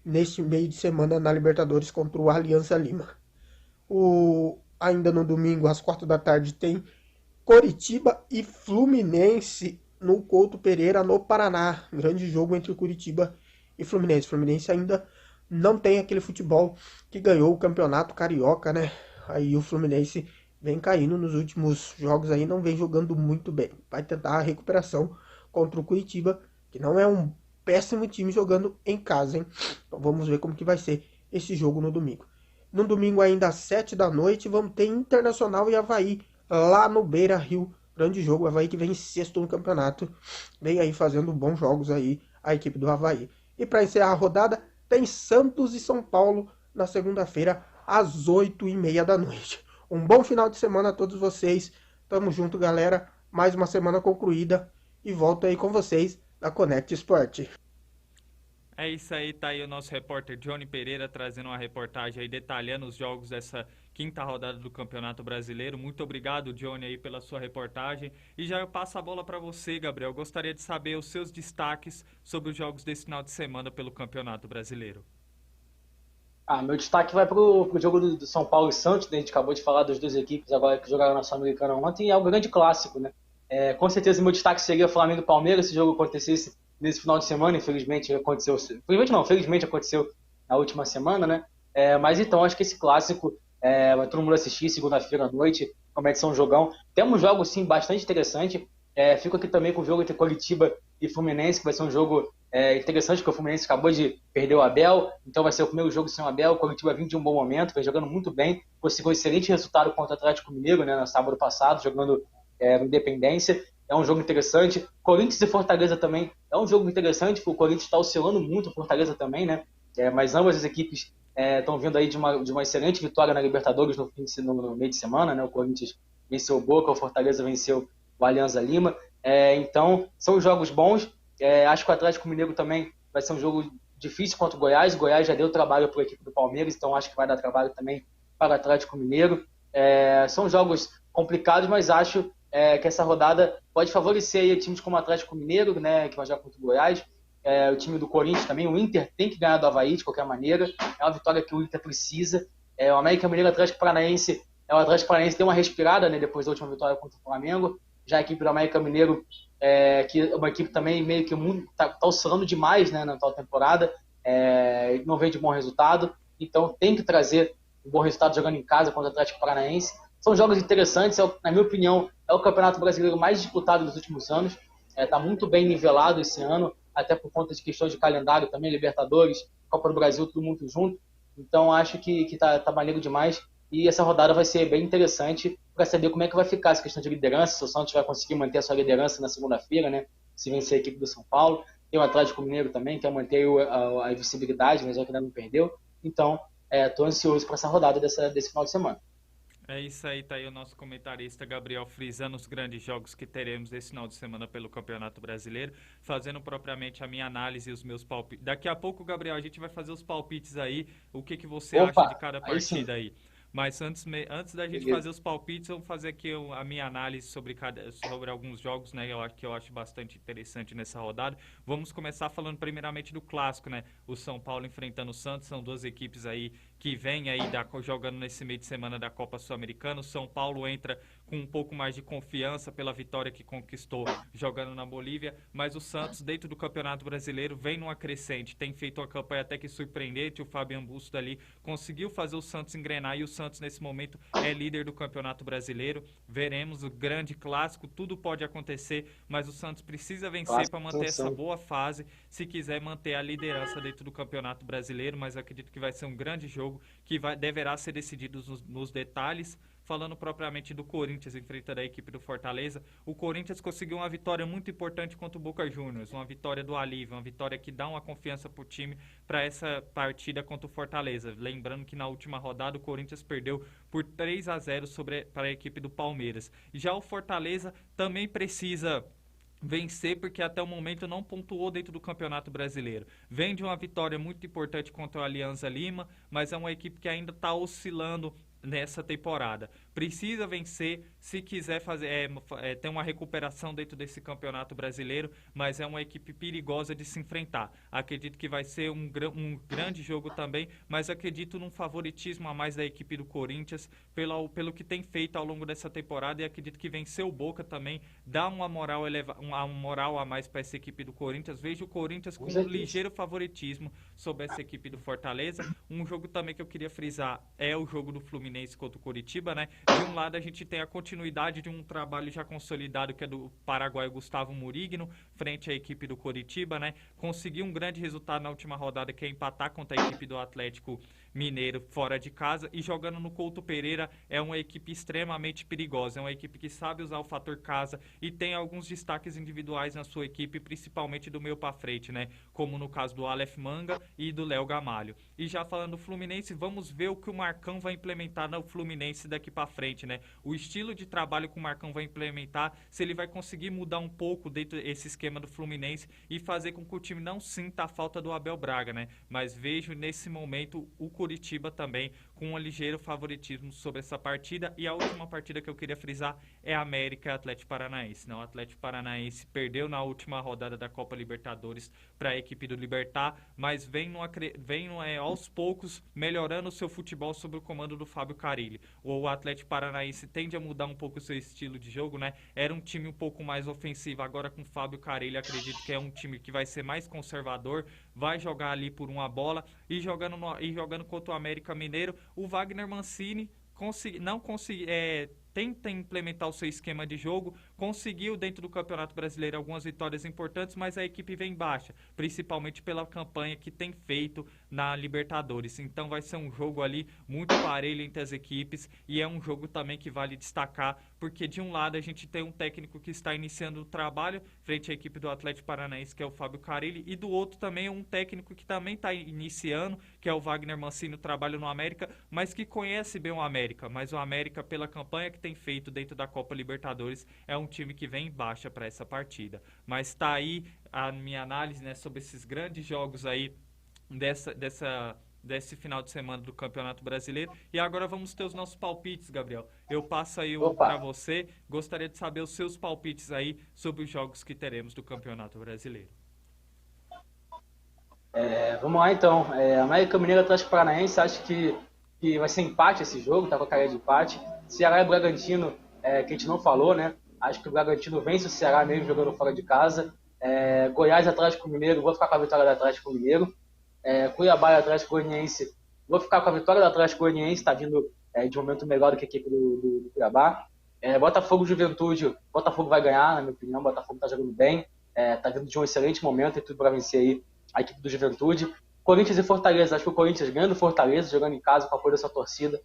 neste meio de semana na Libertadores contra o Alianza Lima. Ainda no domingo, às 4 da tarde, tem Coritiba e Fluminense no Couto Pereira, no Paraná. Grande jogo entre Coritiba e Fluminense. Fluminense ainda não tem aquele futebol que ganhou o Campeonato Carioca, né? Aí o Fluminense vem caindo nos últimos jogos aí, não vem jogando muito bem. Vai tentar a recuperação contra o Coritiba, que não é um péssimo time jogando em casa, hein? Então vamos ver como que vai ser esse jogo no domingo. No domingo ainda às 7 da noite, vamos ter Internacional e Avaí lá no Beira-Rio. Grande jogo, o Avaí que vem em 6º no campeonato. Vem aí fazendo bons jogos aí a equipe do Avaí. E para encerrar a rodada, tem Santos e São Paulo na segunda-feira às 8h30 da noite. Um bom final de semana a todos vocês. Tamo junto, galera. Mais uma semana concluída e volto aí com vocês da Conect Sport. É isso aí, tá aí o nosso repórter Johnny Pereira trazendo uma reportagem aí detalhando os jogos dessa 5ª rodada do Campeonato Brasileiro. Muito obrigado, Johnny, aí pela sua reportagem. E já eu passo a bola para você, Gabriel. Gostaria de saber os seus destaques sobre os jogos desse final de semana pelo Campeonato Brasileiro. Meu destaque vai pro jogo do São Paulo e Santos, né? A gente acabou de falar das duas equipes agora que jogaram na Sul-Americana ontem, é um grande clássico, né? Com certeza meu destaque seria Flamengo e Palmeiras, se o jogo acontecesse nesse final de semana, felizmente aconteceu na última semana, né? Mas então, acho que esse clássico vai todo mundo assistir segunda-feira à noite, promete ser um jogão. Temos jogos, sim, bastante interessante. Fico aqui também com o jogo entre Coritiba e Fluminense, que vai ser um jogo interessante, porque o Fluminense acabou de perder o Abel, então vai ser o primeiro jogo sem o Abel. O Coritiba vem de um bom momento, vem jogando muito bem, conseguiu um excelente resultado contra o Atlético Mineiro, né, no sábado passado, jogando no Independência. É um jogo interessante. Corinthians e Fortaleza também é um jogo interessante, porque o Corinthians está oscilando muito, o Fortaleza também, né? Mas ambas as equipes estão vindo aí de uma excelente vitória na Libertadores no meio de semana, né? O Corinthians venceu o Boca, o Fortaleza venceu o Alianza Lima. Então, são jogos bons. Acho que o Atlético Mineiro também vai ser um jogo difícil contra o Goiás. O Goiás já deu trabalho para a equipe do Palmeiras, então acho que vai dar trabalho também para o Atlético Mineiro. São jogos complicados, mas acho que essa rodada pode favorecer aí times como o Atlético Mineiro, né, que vai jogar contra o Goiás. O time do Corinthians também. O Inter tem que ganhar do Avaí de qualquer maneira. É uma vitória que o Inter precisa. O América Mineiro e o Atlético Paranaense. O Atlético Paranaense deu uma respirada, né, depois da última vitória contra o Flamengo. Já a equipe do América Mineiro, que é uma equipe também meio que está oscilando demais, né, na atual temporada. Não vem de bom resultado. Então tem que trazer um bom resultado jogando em casa contra o Atlético Paranaense. São jogos interessantes. Na minha opinião, é o Campeonato Brasileiro mais disputado dos últimos anos. Está muito bem nivelado esse ano, até por conta de questões de calendário também, Libertadores, Copa do Brasil, tudo muito junto. Então acho que tá maneiro demais. E essa rodada vai ser bem interessante para saber como é que vai ficar essa questão de liderança, se o Santos vai conseguir manter a sua liderança na segunda-feira, né? Se vencer a equipe do São Paulo. Tem o Atlético Mineiro também, que quer manter a visibilidade, mas já que ainda não perdeu. Então, estou ansioso para essa rodada desse final de semana. É isso aí, tá aí o nosso comentarista Gabriel frisando os grandes jogos que teremos esse final de semana pelo Campeonato Brasileiro, fazendo propriamente a minha análise e os meus palpites. Daqui a pouco, Gabriel, a gente vai fazer os palpites aí, o que você acha de cada partida aí. Mas antes da gente fazer os palpites, vamos fazer aqui a minha análise sobre alguns jogos, né, que eu acho bastante interessante nessa rodada. Vamos começar falando primeiramente do clássico, né? O São Paulo enfrentando o Santos, são duas equipes aí que vêm aí jogando nesse meio de semana da Copa Sul-Americana. O São Paulo entra com um pouco mais de confiança pela vitória que conquistou jogando na Bolívia, mas o Santos, dentro do Campeonato Brasileiro, vem numa crescente, tem feito uma campanha até que surpreendente. O Fabian Busto ali conseguiu fazer o Santos engrenar, e o Santos nesse momento é líder do Campeonato Brasileiro. Veremos o grande clássico, tudo pode acontecer, mas o Santos precisa vencer para manter essa boa fase, se quiser manter a liderança dentro do Campeonato Brasileiro. Mas eu acredito que vai ser um grande jogo que deverá ser decidido nos detalhes. Falando propriamente do Corinthians enfrentando a equipe do Fortaleza, o Corinthians conseguiu uma vitória muito importante contra o Boca Juniors, uma vitória do alívio, uma vitória que dá uma confiança para o time para essa partida contra o Fortaleza. Lembrando que na última rodada o Corinthians perdeu por 3-0 para a equipe do Palmeiras. Já o Fortaleza também precisa vencer, porque até o momento não pontuou dentro do Campeonato Brasileiro. Vem de uma vitória muito importante contra o Alianza Lima, mas é uma equipe que ainda está oscilando nessa temporada. Precisa vencer se quiser ter uma recuperação dentro desse Campeonato Brasileiro, mas é uma equipe perigosa de se enfrentar. Acredito que vai ser um grande jogo também, mas acredito num favoritismo a mais da equipe do Corinthians pelo que tem feito ao longo dessa temporada, e acredito que vencer o Boca também dá uma moral a mais para essa equipe do Corinthians. Vejo o Corinthians com um ligeiro favoritismo sobre essa equipe do Fortaleza. Um jogo também que eu queria frisar é o jogo do Fluminense contra o Coritiba, né? De um lado a gente tem a continuidade de um trabalho já consolidado, que é do paraguaio Gustavo Murigno, frente à equipe do Coritiba, né? Conseguiu um grande resultado na última rodada, que é empatar contra a equipe do Atlético Mineiro fora de casa, e jogando no Couto Pereira é uma equipe extremamente perigosa, é uma equipe que sabe usar o fator casa e tem alguns destaques individuais na sua equipe, principalmente do meio para frente, né? Como no caso do Aleph Manga e do Léo Gamalho. E já falando do Fluminense, vamos ver o que o Marcão vai implementar no Fluminense daqui para frente, né? O estilo de trabalho que o Marcão vai implementar, se ele vai conseguir mudar um pouco dentro desse esquema do Fluminense e fazer com que o time não sinta a falta do Abel Braga, né? Mas vejo nesse momento o Coritiba também com um ligeiro favoritismo sobre essa partida. E a última partida que eu queria frisar é América e Atlético Paranaense, né? O Atlético Paranaense perdeu na última rodada da Copa Libertadores para a equipe do Libertad, mas vem aos poucos melhorando o seu futebol sob o comando do Fábio Carille. O Atlético Paranaense tende a mudar um pouco o seu estilo de jogo, né? Era um time um pouco mais ofensivo, agora com o Fábio Carille acredito que é um time que vai ser mais conservador, vai jogar ali por uma bola, e jogando contra o América Mineiro, o Wagner Mancini tenta implementar o seu esquema de jogo, conseguiu dentro do Campeonato Brasileiro algumas vitórias importantes, mas a equipe vem baixa, principalmente pela campanha que tem feito na Libertadores. Então vai ser um jogo ali muito parelho entre as equipes, e é um jogo também que vale destacar porque de um lado a gente tem um técnico que está iniciando o trabalho frente à equipe do Atlético Paranaense, que é o Fábio Carille, e do outro também um técnico que também está iniciando, que é o Wagner Mancini, o trabalho no América, mas que conhece bem o América. Mas o América, pela campanha que tem feito dentro da Copa Libertadores, é um time que vem em baixa para essa partida. Mas está aí a minha análise, né, sobre esses grandes jogos aí desse final de semana do Campeonato Brasileiro. E agora vamos ter os nossos palpites, Gabriel. Eu passo aí para você. Gostaria de saber os seus palpites aí sobre os jogos que teremos do Campeonato Brasileiro. Vamos lá então. América Mineiro Atlético Paranaense, acho que vai ser empate esse jogo, tá com a cara de empate. Ceará e Bragantino, que a gente não falou, né? Acho que o Bragantino vence o Ceará mesmo jogando fora de casa. Goiás e Atlético Mineiro, vou ficar com a vitória do Atlético Mineiro. Cuiabá e Atlético Goianiense, vou ficar com a vitória do Atlético Goianiense, está vindo de um momento melhor do que a equipe do Cuiabá. Botafogo Juventude, Botafogo vai ganhar, na minha opinião, Botafogo está jogando bem, está vindo de um excelente momento e tudo para vencer aí a equipe do Juventude. Corinthians e Fortaleza, acho que o Corinthians ganha do Fortaleza, jogando em casa com a apoio da sua torcida,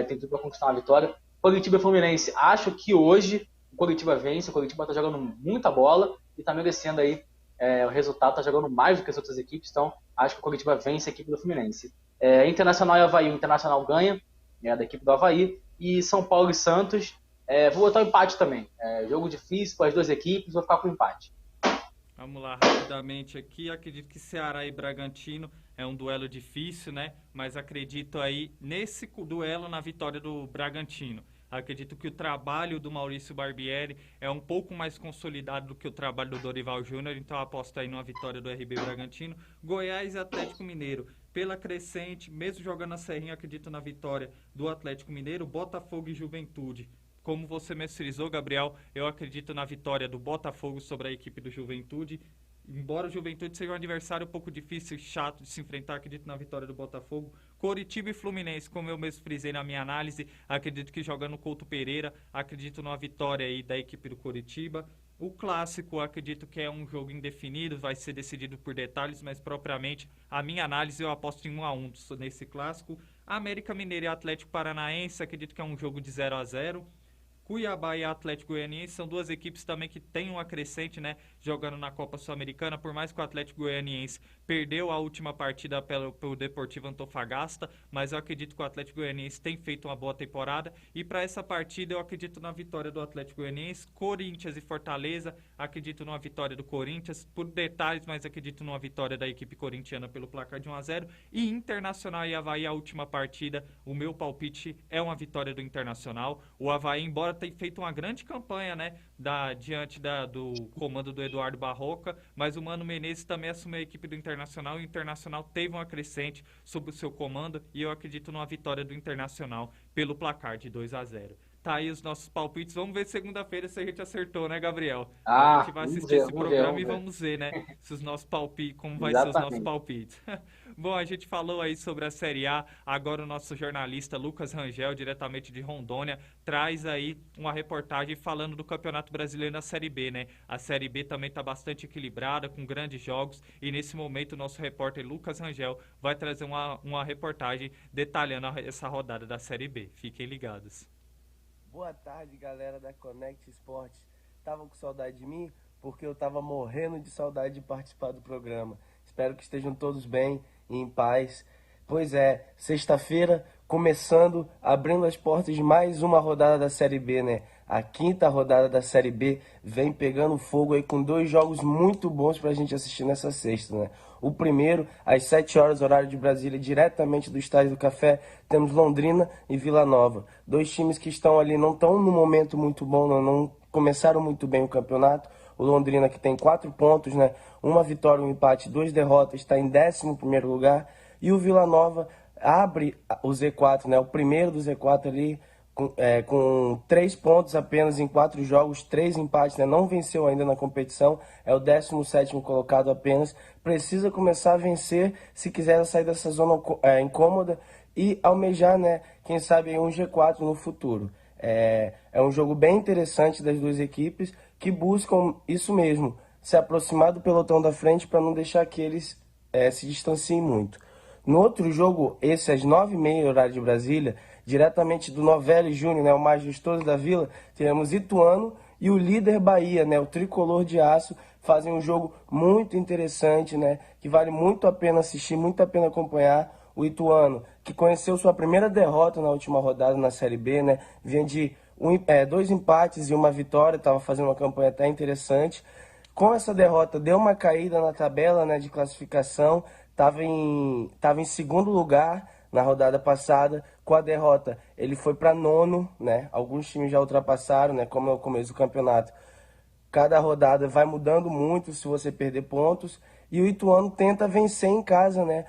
tem tudo para conquistar uma vitória. Curitiba e Fluminense, acho que hoje o Curitiba vence, o Curitiba está jogando muita bola e está merecendo aí o resultado, está jogando mais do que as outras equipes, então acho que o Coritiba vence a equipe do Fluminense. Internacional e Avaí, o Internacional ganha, da equipe do Avaí, e São Paulo e Santos, vou botar um empate também. Jogo difícil para as duas equipes, vou ficar com empate. Vamos lá, rapidamente aqui, acredito que Ceará e Bragantino é um duelo difícil, né? Mas acredito aí nesse duelo na vitória do Bragantino. Acredito que o trabalho do Maurício Barbieri é um pouco mais consolidado do que o trabalho do Dorival Júnior, então aposto aí numa vitória do RB Bragantino. Goiás e Atlético Mineiro, pela crescente, mesmo jogando na Serrinha, acredito na vitória do Atlético Mineiro. Botafogo e Juventude, como você me frisou, Gabriel, eu acredito na vitória do Botafogo sobre a equipe do Juventude. Embora o Juventude seja um adversário um pouco difícil e chato de se enfrentar, acredito na vitória do Botafogo. Coritiba e Fluminense, como eu mesmo frisei na minha análise, acredito que jogando Couto Pereira, acredito numa vitória aí da equipe do Coritiba. O clássico, acredito que é um jogo indefinido, vai ser decidido por detalhes, mas propriamente a minha análise eu aposto em 1-1 nesse clássico. América Mineiro e Atlético Paranaense, acredito que é um jogo de 0-0. Cuiabá e Atlético Goianiense são duas equipes também que têm uma crescente, né, jogando na Copa Sul-Americana, por mais que o Atlético Goianiense perdeu a última partida pelo Deportivo Antofagasta, mas eu acredito que o Atlético Goianiense tem feito uma boa temporada, e para essa partida eu acredito na vitória do Atlético Goianiense. Corinthians e Fortaleza, acredito numa vitória do Corinthians, por detalhes, mas acredito numa vitória da equipe corintiana pelo placar de 1-0, e Internacional e Avaí, a última partida, o meu palpite é uma vitória do Internacional. O Avaí, embora tem feito uma grande campanha, né, diante do comando do Eduardo Barroca, mas o Mano Menezes também assumiu a equipe do Internacional, e o Internacional teve uma crescente sob o seu comando, e eu acredito numa vitória do Internacional pelo placar de 2-0. Tá aí os nossos palpites. Vamos ver segunda-feira se a gente acertou, né, Gabriel? A gente vai assistir esse programa e vamos ver, né, se os nossos palpites, como vai ser os nossos palpites. Bom, a gente falou aí sobre a Série A, agora o nosso jornalista Lucas Rangel, diretamente de Rondônia, traz aí uma reportagem falando do Campeonato Brasileiro na Série B, né? A Série B também está bastante equilibrada, com grandes jogos, e nesse momento o nosso repórter Lucas Rangel vai trazer uma reportagem detalhando essa rodada da Série B. Fiquem ligados. Boa tarde, galera da Connect Esportes. Estavam com saudade de mim? Porque eu estava morrendo de saudade de participar do programa. Espero que estejam todos bem e em paz. Pois é, sexta-feira, começando, abrindo as portas de mais uma rodada da Série B, né? A quinta rodada da Série B vem pegando fogo aí com dois jogos muito bons pra gente assistir nessa sexta, né? O primeiro, às 7 horas, horário de Brasília, diretamente do Estádio do Café, temos Londrina e Vila Nova. Dois times que estão ali, não estão num momento muito bom, não começaram muito bem o campeonato. O Londrina, que tem 4 pontos, né? Uma vitória, um empate, 2 derrotas, está em 11º lugar. E o Vila Nova abre o Z4, né? O primeiro do Z4 ali, com 3 pontos apenas em 4 jogos, 3 empates, né? Não venceu ainda na competição, é o 17º colocado apenas. Precisa começar a vencer se quiser sair dessa zona incômoda e almejar, né? Quem sabe um G4 no futuro. É um jogo bem interessante das duas equipes que buscam isso mesmo, se aproximar do pelotão da frente para não deixar que eles se distanciem muito. No outro jogo, esse às 9h30, horário de Brasília, Diretamente do Novelli Júnior, né, o mais vistoso da Vila, teremos Ituano e o líder Bahia, né, o tricolor de aço, fazem um jogo muito interessante, né, que vale muito a pena assistir, muito a pena acompanhar. O Ituano, que conheceu sua primeira derrota na última rodada na Série B, né, vinha de 2 empates e uma vitória, estava fazendo uma campanha até interessante. Com essa derrota, deu uma caída na tabela, né, de classificação, estava em segundo lugar na rodada passada. Com a derrota, ele foi para nono, né, alguns times já ultrapassaram, né, como é o começo do campeonato. Cada rodada vai mudando muito se você perder pontos. E o Ituano tenta vencer em casa, né?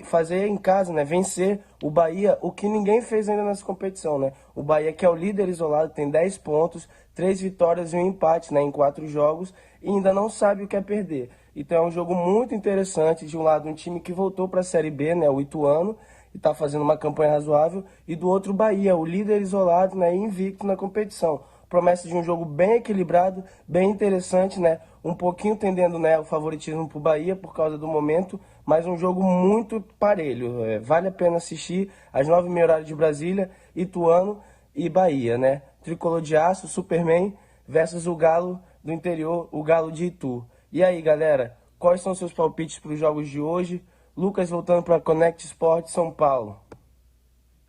Fazer em casa, né? Vencer o Bahia, o que ninguém fez ainda nessa competição, né? O Bahia, que é o líder isolado, tem 10 pontos, 3 vitórias e um empate, né? Em 4 jogos, e ainda não sabe o que é perder. Então é um jogo muito interessante. De um lado, um time que voltou para a Série B, né? O Ituano, e está fazendo uma campanha razoável. E do outro, o Bahia, o líder isolado, né? Invicto na competição. Promessa de um jogo bem equilibrado, bem interessante, né? Um pouquinho tendendo, né, o favoritismo para o Bahia por causa do momento, mas um jogo muito parelho. Vale a pena assistir às 9h30 horário de Brasília, Ituano e Bahia, né? Tricolor de aço, Superman versus o Galo do interior, o Galo de Itu. E aí, galera, quais são seus palpites para os jogos de hoje? Lucas voltando para a Connect Sport São Paulo.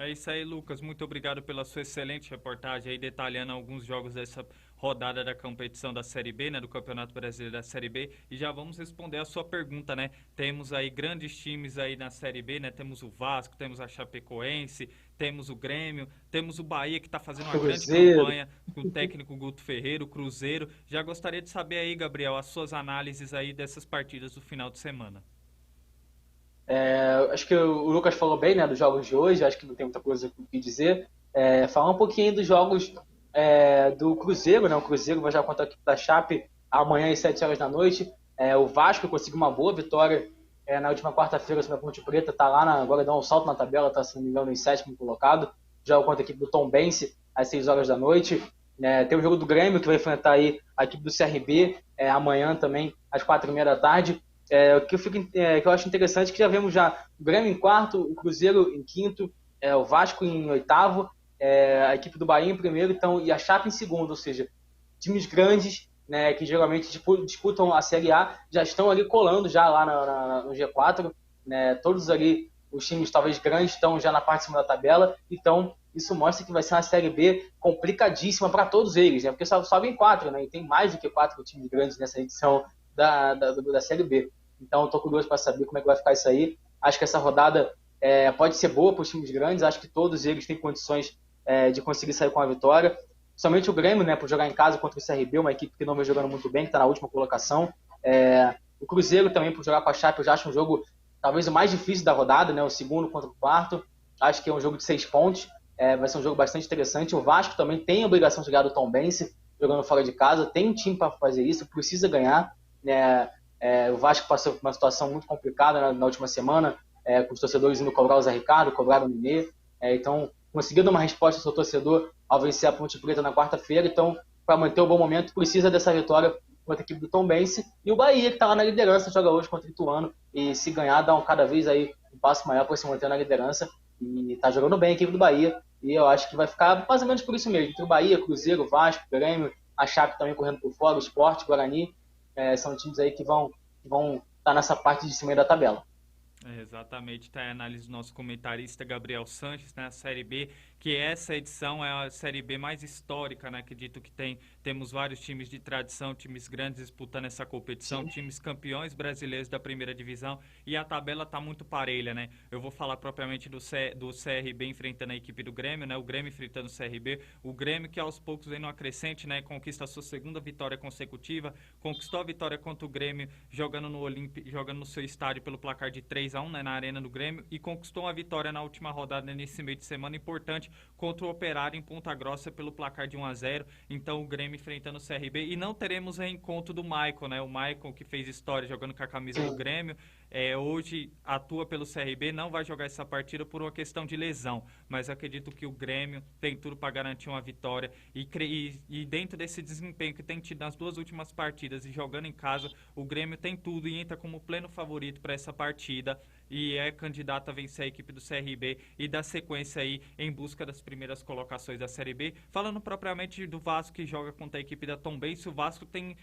É isso aí, Lucas. Muito obrigado pela sua excelente reportagem aí, detalhando alguns jogos dessa rodada da competição da Série B, né, do Campeonato Brasileiro da Série B. E já vamos responder a sua pergunta, né? Temos aí grandes times aí na Série B, né? Temos o Vasco, temos a Chapecoense, temos o Grêmio, temos o Bahia, que está fazendo uma grande campanha com o técnico Guto Ferreira, o Cruzeiro. Já gostaria de saber aí, Gabriel, as suas análises aí dessas partidas do final de semana. Acho que o Lucas falou bem, né, dos jogos de hoje, acho que não tem muita coisa o que dizer. Falar um pouquinho dos jogos do Cruzeiro, né? O Cruzeiro vai jogar contra a equipe da Chape amanhã às 7 horas da noite. O Vasco conseguiu uma boa vitória na última quarta-feira sobre a Ponte Preta, tá lá agora dá um salto na tabela, tá, se não me engano, em 7º colocado. Joga contra a equipe do Tombense às 6 horas da noite. Tem o jogo do Grêmio, que vai enfrentar aí a equipe do CRB amanhã também, às 4h30 da tarde. Que eu acho interessante é que já vemos já o Grêmio em quarto, o Cruzeiro em quinto, o Vasco em oitavo, a equipe do Bahia em primeiro, então, e a Chape em segundo, ou seja, times grandes, né, que geralmente disputam a Série A, já estão ali colando já lá no G4, né, todos ali, os times talvez grandes estão já na parte de cima da tabela, então isso mostra que vai ser uma Série B complicadíssima para todos eles, né, porque só vem 4, né, e tem mais do que 4 times grandes nessa edição da Série B. Então, estou curioso para saber como é que vai ficar isso aí. Acho que essa rodada pode ser boa para os times grandes. Acho que todos eles têm condições de conseguir sair com a vitória. Somente o Grêmio, né, por jogar em casa contra o CRB, uma equipe que não vem jogando muito bem, que está na última colocação. O Cruzeiro também, por jogar com a Chape, eu já acho um jogo talvez o mais difícil da rodada, né, o segundo contra o quarto. Acho que é um jogo de 6 pontos. Vai ser um jogo bastante interessante. O Vasco também tem a obrigação de ganhar do Tombense, jogando fora de casa. Tem um time para fazer isso, precisa ganhar, né. O Vasco passou por uma situação muito complicada na última semana, com os torcedores indo cobrar o Zé Ricardo, cobrar o Nenê. Então, conseguiu dar uma resposta ao seu torcedor ao vencer a Ponte Preta na quarta-feira. Então, para manter o bom momento, precisa dessa vitória contra a equipe do Tombense. E o Bahia, que está lá na liderança, joga hoje contra o Ituano. E se ganhar, dá cada vez aí um passo maior para se manter na liderança. E está jogando bem a equipe do Bahia. E eu acho que vai ficar mais ou menos por isso mesmo. Entre o Bahia, Cruzeiro, Vasco, Grêmio, a Chape também correndo por fora, o Sport, Guarani. São times aí que vão estar nessa parte de cima da tabela. Exatamente, está a análise do nosso comentarista Gabriel Sanches, né, a Série B, que essa edição é a Série B mais histórica, né, acredito que temos vários times de tradição, times grandes disputando essa competição, sim, times campeões brasileiros da primeira divisão, e a tabela está muito parelha, né, eu vou falar propriamente do CRB enfrentando a equipe do Grêmio, né, o Grêmio enfrentando o CRB, o Grêmio que aos poucos vem no acrescente, né, conquista a sua segunda vitória consecutiva, conquistou a vitória contra o Grêmio jogando no seu estádio pelo placar de 3-1, né, na Arena do Grêmio, e conquistou uma vitória na última rodada nesse meio de semana importante importante contra o Operário em Ponta Grossa pelo placar de 1-0. Então o Grêmio enfrentando o CRB. E não teremos reencontro do Maicon, né? O Maicon que fez história jogando com a camisa do Grêmio, hoje atua pelo CRB, não vai jogar essa partida por uma questão de lesão. Mas acredito que o Grêmio tem tudo para garantir uma vitória. E dentro desse desempenho que tem tido nas 2 últimas partidas e jogando em casa, o Grêmio tem tudo e entra como pleno favorito para essa partida. E é candidato a vencer a equipe do CRB e dar sequência aí em busca das primeiras colocações da Série B. Falando propriamente do Vasco, que joga contra a equipe da Tombense, o Vasco tem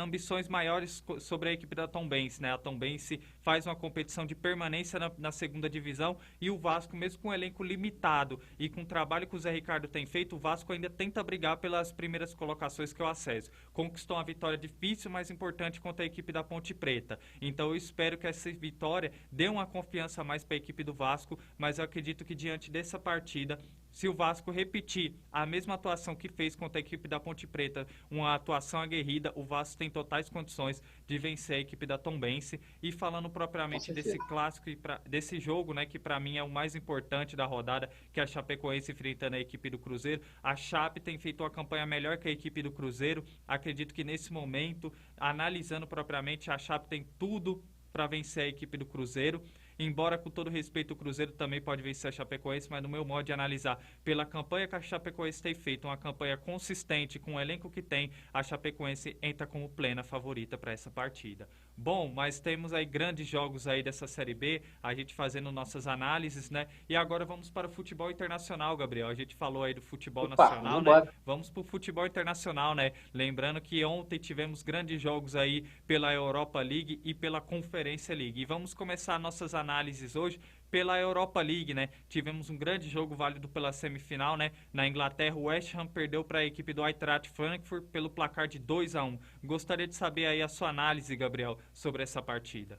ambições maiores sobre a equipe da Tombense, né? A Tombense faz uma competição de permanência na segunda divisão e o Vasco, mesmo com um elenco limitado e com o trabalho que o Zé Ricardo tem feito, o Vasco ainda tenta brigar pelas primeiras colocações, que é o acesso. Conquistou uma vitória difícil, mas importante contra a equipe da Ponte Preta. Então eu espero que essa vitória dê uma confiança a mais para a equipe do Vasco, mas eu acredito que diante dessa partida, se o Vasco repetir a mesma atuação que fez contra a equipe da Ponte Preta, uma atuação aguerrida, o Vasco tem totais condições de vencer a equipe da Tombense. E falando propriamente desse clássico, desse jogo, né, que para mim é o mais importante da rodada, que é a Chapecoense enfrentando a equipe do Cruzeiro, a Chape tem feito uma campanha melhor que a equipe do Cruzeiro. Acredito que nesse momento, analisando propriamente, a Chape tem tudo para vencer a equipe do Cruzeiro, embora com todo respeito o Cruzeiro também pode vencer a Chapecoense, mas no meu modo de analisar, pela campanha que a Chapecoense tem feito, uma campanha consistente com o elenco que tem, a Chapecoense entra como plena favorita para essa partida. Bom, mas temos aí grandes jogos aí dessa Série B, a gente fazendo nossas análises, né? E agora vamos para o futebol internacional, Gabriel. A gente falou aí do futebol nacional, né? Vamos para o futebol internacional, né? Lembrando que ontem tivemos grandes jogos aí pela Europa League e pela Conferência League. E vamos começar nossas análises hoje pela Europa League, né? Tivemos um grande jogo válido pela semifinal, né? Na Inglaterra, o West Ham perdeu para a equipe do Eintracht Frankfurt pelo placar de 2-1. Gostaria de saber aí a sua análise, Gabriel, sobre essa partida.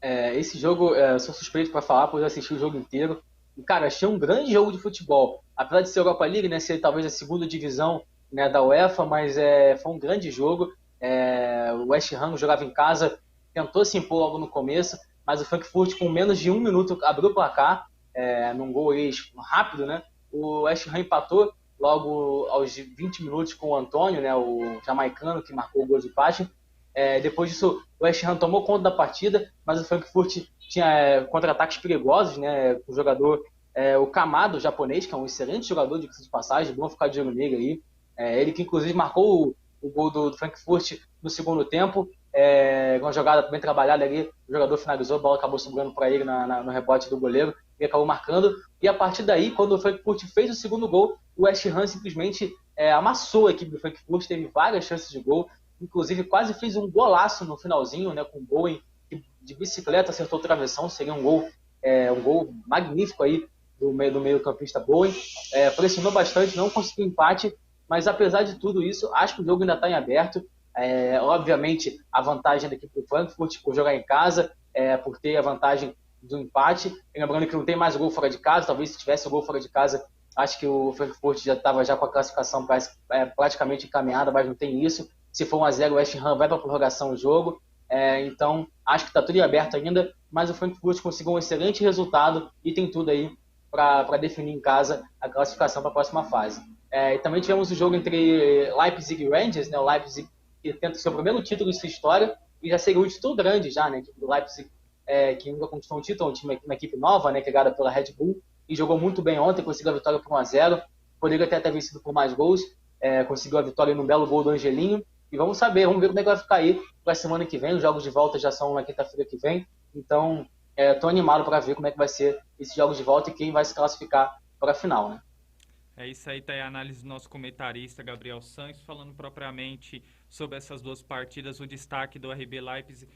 Esse jogo, sou suspeito para falar, pois eu assisti o jogo inteiro. E, cara, achei um grande jogo de futebol. Apesar de ser Europa League, né? Ser talvez a segunda divisão, né, da UEFA, mas foi um grande jogo. O West Ham jogava em casa, tentou se impor logo no começo, mas o Frankfurt, com menos de 1 minuto, abriu o placar, num gol aí rápido, né? O West Ham empatou logo aos 20 minutos com o Antônio, né, o jamaicano, que marcou o gol de empate. Depois disso, o West Ham tomou conta da partida, mas o Frankfurt tinha contra-ataques perigosos, né? O jogador, o Kamado, japonês, que é um excelente jogador de passagem, bom ficar de olho nele aí. Ele que, inclusive, marcou o gol do Frankfurt no segundo tempo. Uma jogada bem trabalhada ali, o jogador finalizou, a bola acabou sobrando para ele no rebote do goleiro e acabou marcando. E a partir daí, quando o Frankfurt fez o segundo gol, o West Ham simplesmente amassou a equipe do Frankfurt, teve várias chances de gol, inclusive quase fez um golaço no finalzinho, né, com um gol de bicicleta, acertou o travessão, seria um gol magnífico aí do meio-campista Bowen. Pressionou bastante, não conseguiu empate, mas apesar de tudo isso, acho que o jogo ainda está em aberto. Obviamente, a vantagem da equipe do Frankfurt por jogar em casa, por ter a vantagem do empate. E lembrando que não tem mais gol fora de casa, talvez se tivesse o gol fora de casa, acho que o Frankfurt já estava com a classificação praticamente encaminhada, mas não tem isso. Se for 1-0, o West Ham vai para a prorrogação do jogo. Então, acho que está tudo em aberto ainda, mas o Frankfurt conseguiu um excelente resultado e tem tudo aí para definir em casa a classificação para a próxima fase. E também tivemos o jogo entre Leipzig e Rangers, né? O Leipzig que tenta o seu primeiro título de sua história e já seria um título grande já, né? A equipe do Leipzig, que nunca conquistou um título, uma equipe nova, né? Criada pela Red Bull, e jogou muito bem ontem, conseguiu a vitória por 1-0, poderia até ter vencido por mais gols, conseguiu a vitória num belo gol do Angelinho, e vamos ver como é que vai ficar aí para a semana que vem. Os jogos de volta já são na quinta-feira que vem, então estou animado para ver como é que vai ser esses jogos de volta e quem vai se classificar para a final, né? É isso aí, tá aí a análise do nosso comentarista Gabriel Santos, falando propriamente sobre essas duas partidas. O destaque do RB Leipzig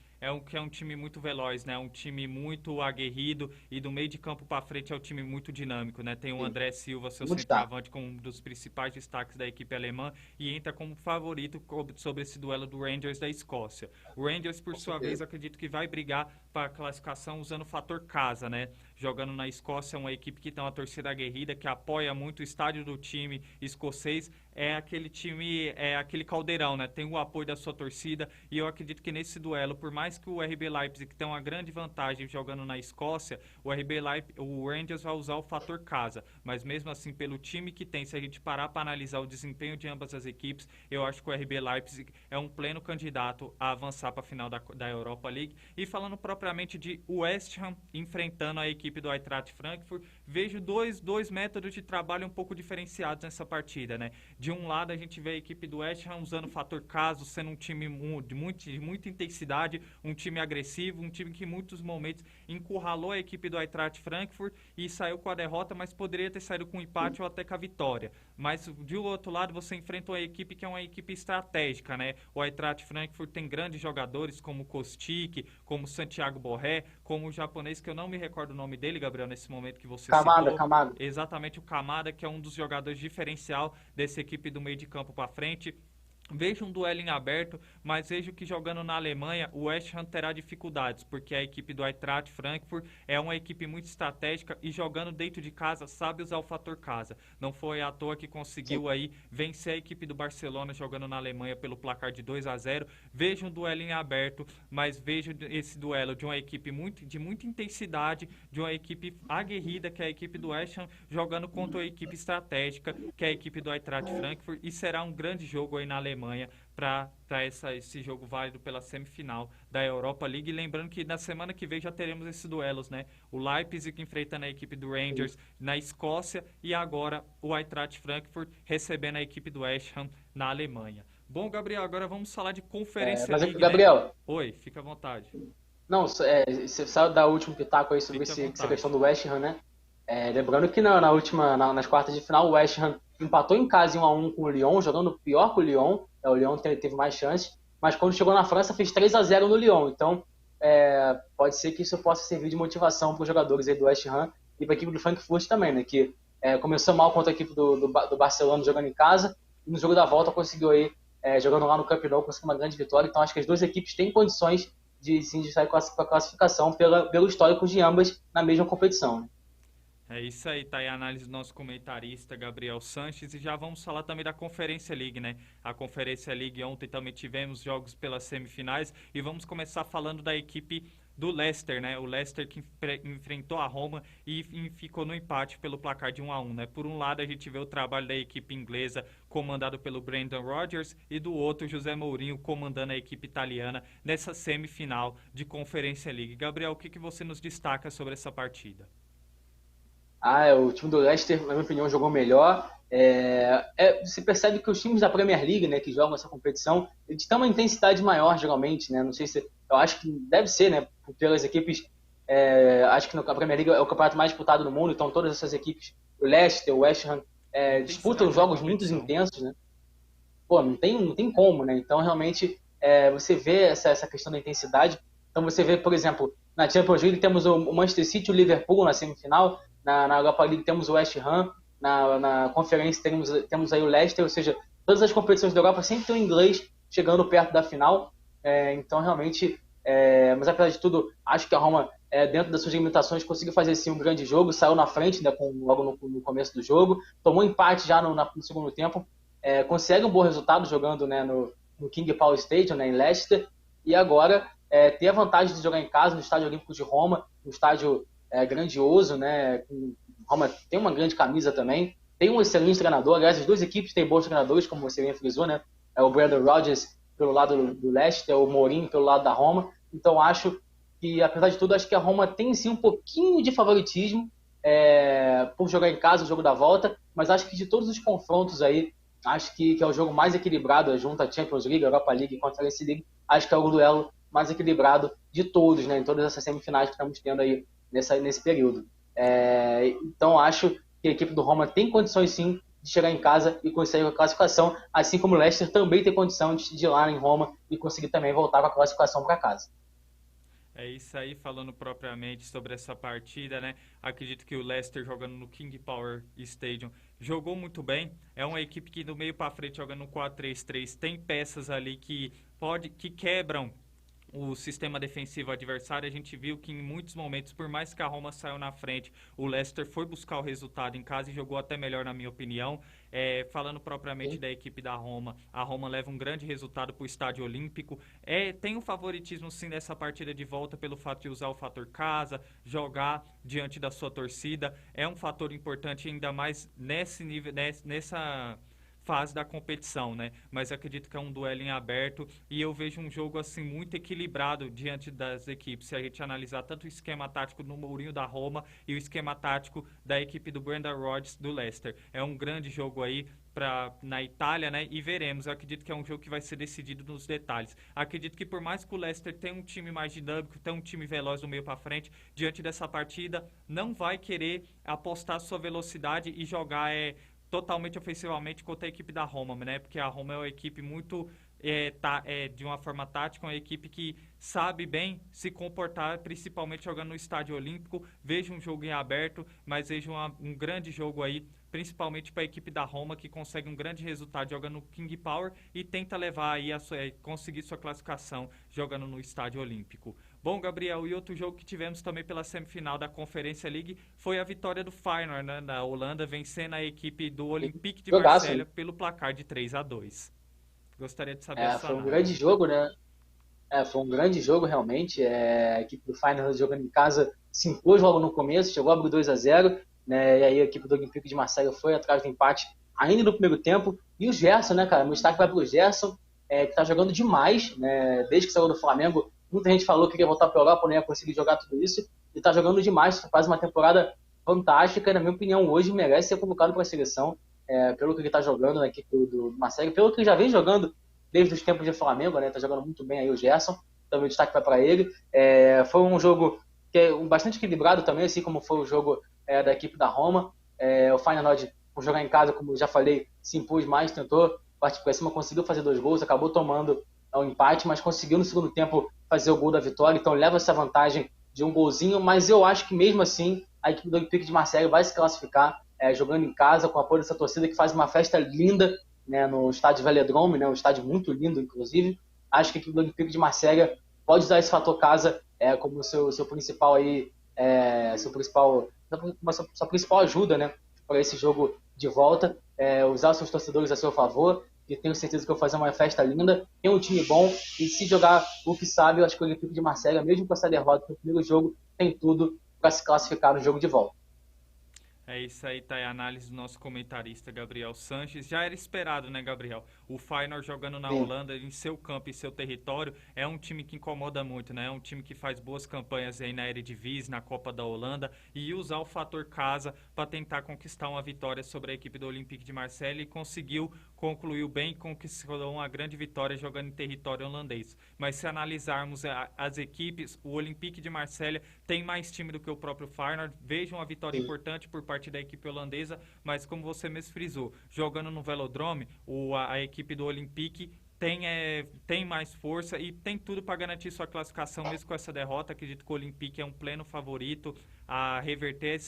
que é um time muito veloz, né? Um time muito aguerrido e do meio de campo para frente é um time muito dinâmico, né? Tem o André Silva, seu centroavante, como um dos principais destaques da equipe alemã e entra como favorito sobre esse duelo do Rangers da Escócia. O Rangers, por sua vez, acredito que vai brigar para a classificação usando o fator casa, né? Jogando na Escócia, é uma equipe que tem uma torcida aguerrida, que apoia muito o estádio do time escocês. É aquele time, aquele caldeirão, né? Tem o apoio da sua torcida e eu acredito que nesse duelo, por mais mais que o RB Leipzig tem uma grande vantagem jogando na Escócia, o Rangers vai usar o fator casa, mas mesmo assim pelo time que tem, se a gente parar para analisar o desempenho de ambas as equipes, eu acho que o RB Leipzig é um pleno candidato a avançar para a final da Europa League. E falando propriamente de West Ham enfrentando a equipe do Eintracht Frankfurt, vejo dois métodos de trabalho um pouco diferenciados nessa partida, né? De um lado a gente vê a equipe do West Ham usando o fator caso, sendo um time de muita intensidade, um time agressivo, um time que em muitos momentos encurralou a equipe do Eintracht Frankfurt e saiu com a derrota, mas poderia ter saído com um empate ou até com a vitória. Mas de outro lado você enfrenta uma equipe que é uma equipe estratégica, né? O Eintracht Frankfurt tem grandes jogadores como Kostic, como Santiago Borré, como o japonês que eu não me recordo o nome dele, Gabriel, nesse momento que você citou. Kamada. Exatamente, o Kamada, que é um dos jogadores diferencial dessa equipe do meio de campo para frente. Vejo um duelo em aberto, mas vejo que jogando na Alemanha o West Ham terá dificuldades, porque a equipe do Eintracht Frankfurt é uma equipe muito estratégica e jogando dentro de casa sabe usar o fator casa. Não foi à toa que conseguiu aí vencer a equipe do Barcelona jogando na Alemanha pelo placar de 2-0. Vejo um duelo em aberto, mas vejo esse duelo de uma equipe de muita intensidade, de uma equipe aguerrida, que é a equipe do West Ham, jogando contra a equipe estratégica, que é a equipe do Eintracht Frankfurt, e será um grande jogo aí na Alemanha para esse jogo válido pela semifinal da Europa League. E lembrando que na semana que vem já teremos esses duelos, né? O Leipzig enfrentando a equipe do Rangers na Escócia e agora o Eintracht Frankfurt recebendo a equipe do West Ham na Alemanha. Bom, Gabriel, agora vamos falar de Conferência League, Gabriel, né? Oi, fica à vontade. Não, você saiu da última pitaco aí sobre essa questão do West Ham, né? Lembrando que nas quartas de final o West Ham empatou em casa em 1-1 com o Lyon, jogando pior que o Lyon. O Lyon teve mais chances, mas quando chegou na França fez 3-0 no Lyon. Então, pode ser que isso possa servir de motivação para os jogadores aí do West Ham e para a equipe do Frankfurt também, né? Que começou mal contra a equipe do Barcelona jogando em casa e no jogo da volta conseguiu aí, jogando lá no Camp Nou, conseguiu uma grande vitória. Então, acho que as duas equipes têm condições de sair com a classificação pelo histórico de ambas na mesma competição, né? É isso aí, tá aí a análise do nosso comentarista Gabriel Sanches, e já vamos falar também da Conferência League, né? A Conferência League ontem também tivemos jogos pelas semifinais e vamos começar falando da equipe do Leicester, né? O Leicester que enfrentou a Roma e ficou no empate pelo placar de 1-1, né? Por um lado a gente vê o trabalho da equipe inglesa comandado pelo Brendan Rodgers e do outro José Mourinho comandando a equipe italiana nessa semifinal de Conferência League. Gabriel, o que você nos destaca sobre essa partida? O time do Leicester, na minha opinião, jogou melhor. Você percebe que os times da Premier League, né, que jogam essa competição, eles têm uma intensidade maior, geralmente, né? Não sei se... Eu acho que deve ser, né? Pelas equipes... acho que a Premier League é o campeonato mais disputado do mundo, então todas essas equipes, o Leicester, o West Ham, disputam jogos muito intensos, né? Pô, não tem como, né? Então, realmente, você vê essa questão da intensidade. Então, você vê, por exemplo, na Champions League temos o Manchester City e o Liverpool na semifinal. Na Europa League temos o West Ham, na Conferência temos aí o Leicester, ou seja, todas as competições da Europa sempre tem um inglês chegando perto da final. Então, realmente, mas apesar de tudo, acho que a Roma, dentro das suas limitações, conseguiu fazer sim um grande jogo, saiu na frente, né, logo no começo do jogo, tomou empate já no segundo tempo, consegue um bom resultado jogando, né, no King Power Stadium, né, em Leicester, e agora ter a vantagem de jogar em casa no Estádio Olímpico de Roma, um estádio grandioso, né? Roma tem uma grande camisa também, tem um excelente treinador. Aliás, as duas equipes têm bons treinadores, como você bem frisou, né? O Brendan Rodgers pelo lado do Leicester, o Mourinho pelo lado da Roma. Então, acho que, apesar de tudo, acho que a Roma tem sim um pouquinho de favoritismo por jogar em casa o jogo da volta, mas acho que de todos os confrontos aí, acho que é o jogo mais equilibrado, junto à Champions League, Europa League e Conference League. Acho que é o duelo mais equilibrado de todos, né? Em todas essas semifinais que estamos tendo aí nesse período. Então, acho que a equipe do Roma tem condições, sim, de chegar em casa e conseguir a classificação, assim como o Leicester também tem condição de ir lá em Roma e conseguir também voltar com a classificação para casa. É isso aí, falando propriamente sobre essa partida, né? Acredito que o Leicester jogando no King Power Stadium jogou muito bem. É uma equipe que do meio para frente jogando no 4-3-3 tem peças ali que quebram o sistema defensivo adversário, a gente viu que em muitos momentos, por mais que a Roma saiu na frente, o Leicester foi buscar o resultado em casa e jogou até melhor, na minha opinião. Falando propriamente da equipe da Roma, a Roma leva um grande resultado para o Estádio Olímpico. Tem um favoritismo, sim, dessa partida de volta pelo fato de usar o fator casa, jogar diante da sua torcida. É um fator importante, ainda mais nesse nível, nessa fase da competição, né? Mas acredito que é um duelo em aberto e eu vejo um jogo assim muito equilibrado diante das equipes. Se a gente analisar tanto o esquema tático do Mourinho da Roma e o esquema tático da equipe do Brendan Rodgers do Leicester. É um grande jogo aí na Itália, né? E veremos. Eu acredito que é um jogo que vai ser decidido nos detalhes. Acredito que por mais que o Leicester tenha um time mais dinâmico, tenha um time veloz do meio para frente, diante dessa partida, não vai querer apostar sua velocidade e jogar totalmente ofensivamente contra a equipe da Roma, né? Porque a Roma é uma equipe muito de uma forma tática, uma equipe que sabe bem se comportar, principalmente jogando no Estádio Olímpico. Vejo um jogo em aberto, mas vejo um grande jogo aí, principalmente para a equipe da Roma, que consegue um grande resultado jogando no King Power e tenta levar aí conseguir sua classificação jogando no Estádio Olímpico. Bom, Gabriel, e outro jogo que tivemos também pela semifinal da Conferência League foi a vitória do Feyenoord, né, da Holanda, vencendo a equipe do Olympique de Marselha pelo placar de 3-2. Gostaria de saber foi um grande jogo, né? Foi um grande jogo, realmente. A equipe do Feyenoord jogando em casa se impôs logo no começo, chegou a abrir 2-0, né? E aí a equipe do Olympique de Marselha foi atrás do empate ainda no primeiro tempo. E o Gerson, né, cara? Meu destaque vai pro Gerson, que tá jogando demais, né? Desde que saiu do Flamengo, muita gente falou que queria voltar para a Europa, não ia conseguir jogar tudo isso. E tá jogando demais, faz uma temporada fantástica. E, na minha opinião, hoje merece ser convocado para a seleção, pelo que ele tá jogando na equipe do Marseille, pelo que ele já vem jogando desde os tempos de Flamengo, né? Tá jogando muito bem aí o Gerson. Então, meu destaque vai para ele. Foi um jogo que é bastante equilibrado também, assim como foi o jogo da equipe da Roma. O Feyenoord, por jogar em casa, como eu já falei, se impôs mais, tentou partir para cima, conseguiu fazer 2 gols, acabou tomando o empate, mas conseguiu no segundo tempo fazer o gol da vitória, então leva essa vantagem de um golzinho, mas eu acho que mesmo assim a equipe do Olympique de Marselha vai se classificar jogando em casa, com o apoio dessa torcida que faz uma festa linda, né, no estádio Velodrome, né, um estádio muito lindo, inclusive. Acho que a equipe do Olympique de Marselha pode usar esse fator casa como seu principal aí, sua principal ajuda, né, para esse jogo de volta, usar os seus torcedores a seu favor, e tenho certeza que eu vou fazer uma festa linda. Tem um time bom, e se jogar o que sabe, eu acho que o Olympique de Marselha, mesmo com essa derrota no primeiro jogo, tem tudo para se classificar no jogo de volta. É isso aí, tá aí a análise do nosso comentarista Gabriel Sanches. Já era esperado, né, Gabriel? O Feyenoord jogando na Holanda, em seu campo e seu território, é um time que incomoda muito, né? É um time que faz boas campanhas aí na Eredivisie, na Copa da Holanda, e usar o fator casa para tentar conquistar uma vitória sobre a equipe do Olympique de Marselha, e concluiu bem, conquistou uma grande vitória jogando em território holandês. Mas se analisarmos as equipes, o Olympique de Marselha tem mais time do que o próprio Feyenoord. Veja uma vitória importante por parte da equipe holandesa, mas como você mesmo frisou, jogando no Velodrome, a equipe do Olympique tem mais força e tem tudo para garantir sua classificação, mesmo com essa derrota. Acredito que o Olympique é um pleno favorito a reverter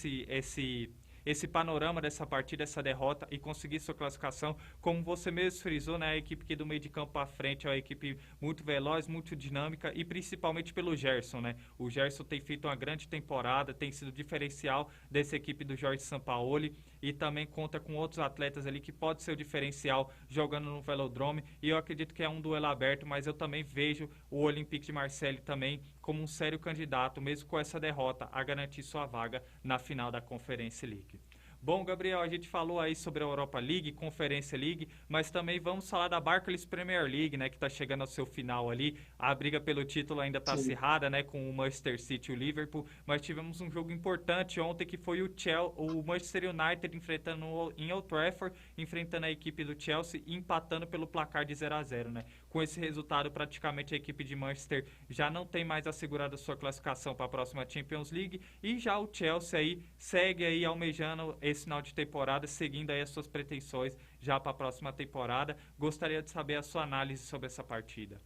esse panorama dessa partida, essa derrota, e conseguir sua classificação. Como você mesmo frisou, né, a equipe que do meio de campo para frente é uma equipe muito veloz, muito dinâmica, e principalmente pelo Gerson, né? O Gerson tem feito uma grande temporada, tem sido diferencial dessa equipe do Jorge Sampaoli, e também conta com outros atletas ali que pode ser o diferencial jogando no Velodrome, e eu acredito que é um duelo aberto, mas eu também vejo o Olympique de Marselha também como um sério candidato, mesmo com essa derrota, a garantir sua vaga na final da Conference League. Bom, Gabriel, a gente falou aí sobre a Europa League, Conference League, mas também vamos falar da Barclays Premier League, né, que está chegando ao seu final ali. A briga pelo título ainda está acirrada, né, com o Manchester City e o Liverpool, mas tivemos um jogo importante ontem, que foi o Manchester United enfrentando em Old Trafford, enfrentando a equipe do Chelsea e empatando pelo placar de 0-0, né? Com esse resultado, praticamente a equipe de Manchester já não tem mais assegurado a sua classificação para a próxima Champions League, e já o Chelsea aí segue aí almejando esse final de temporada, seguindo aí as suas pretensões já para a próxima temporada. Gostaria de saber a sua análise sobre essa partida.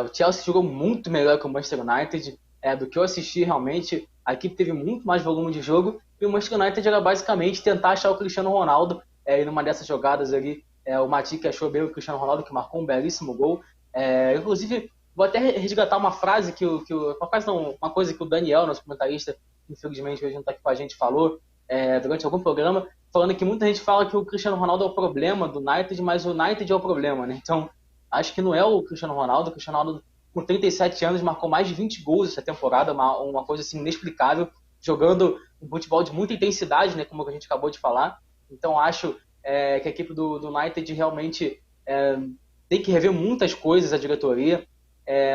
O Chelsea jogou muito melhor que o Manchester United, do que eu assisti realmente. A equipe teve muito mais volume de jogo, e o Manchester United era basicamente tentar achar o Cristiano Ronaldo, e numa dessas jogadas ali, o Matip achou bem o Cristiano Ronaldo, que marcou um belíssimo gol. Inclusive, vou até resgatar uma frase uma frase não, uma coisa que o Daniel, nosso comentarista, infelizmente hoje não está aqui com a gente, falou durante algum programa, falando que muita gente fala que o Cristiano Ronaldo é o problema do United, mas o United é o problema, né? Então, acho que não é o Cristiano Ronaldo. O Cristiano Ronaldo, com 37 anos, marcou mais de 20 gols essa temporada, uma coisa assim inexplicável, jogando um futebol de muita intensidade, né, como a gente acabou de falar. Então, acho que a equipe do United realmente tem que rever muitas coisas, a diretoria.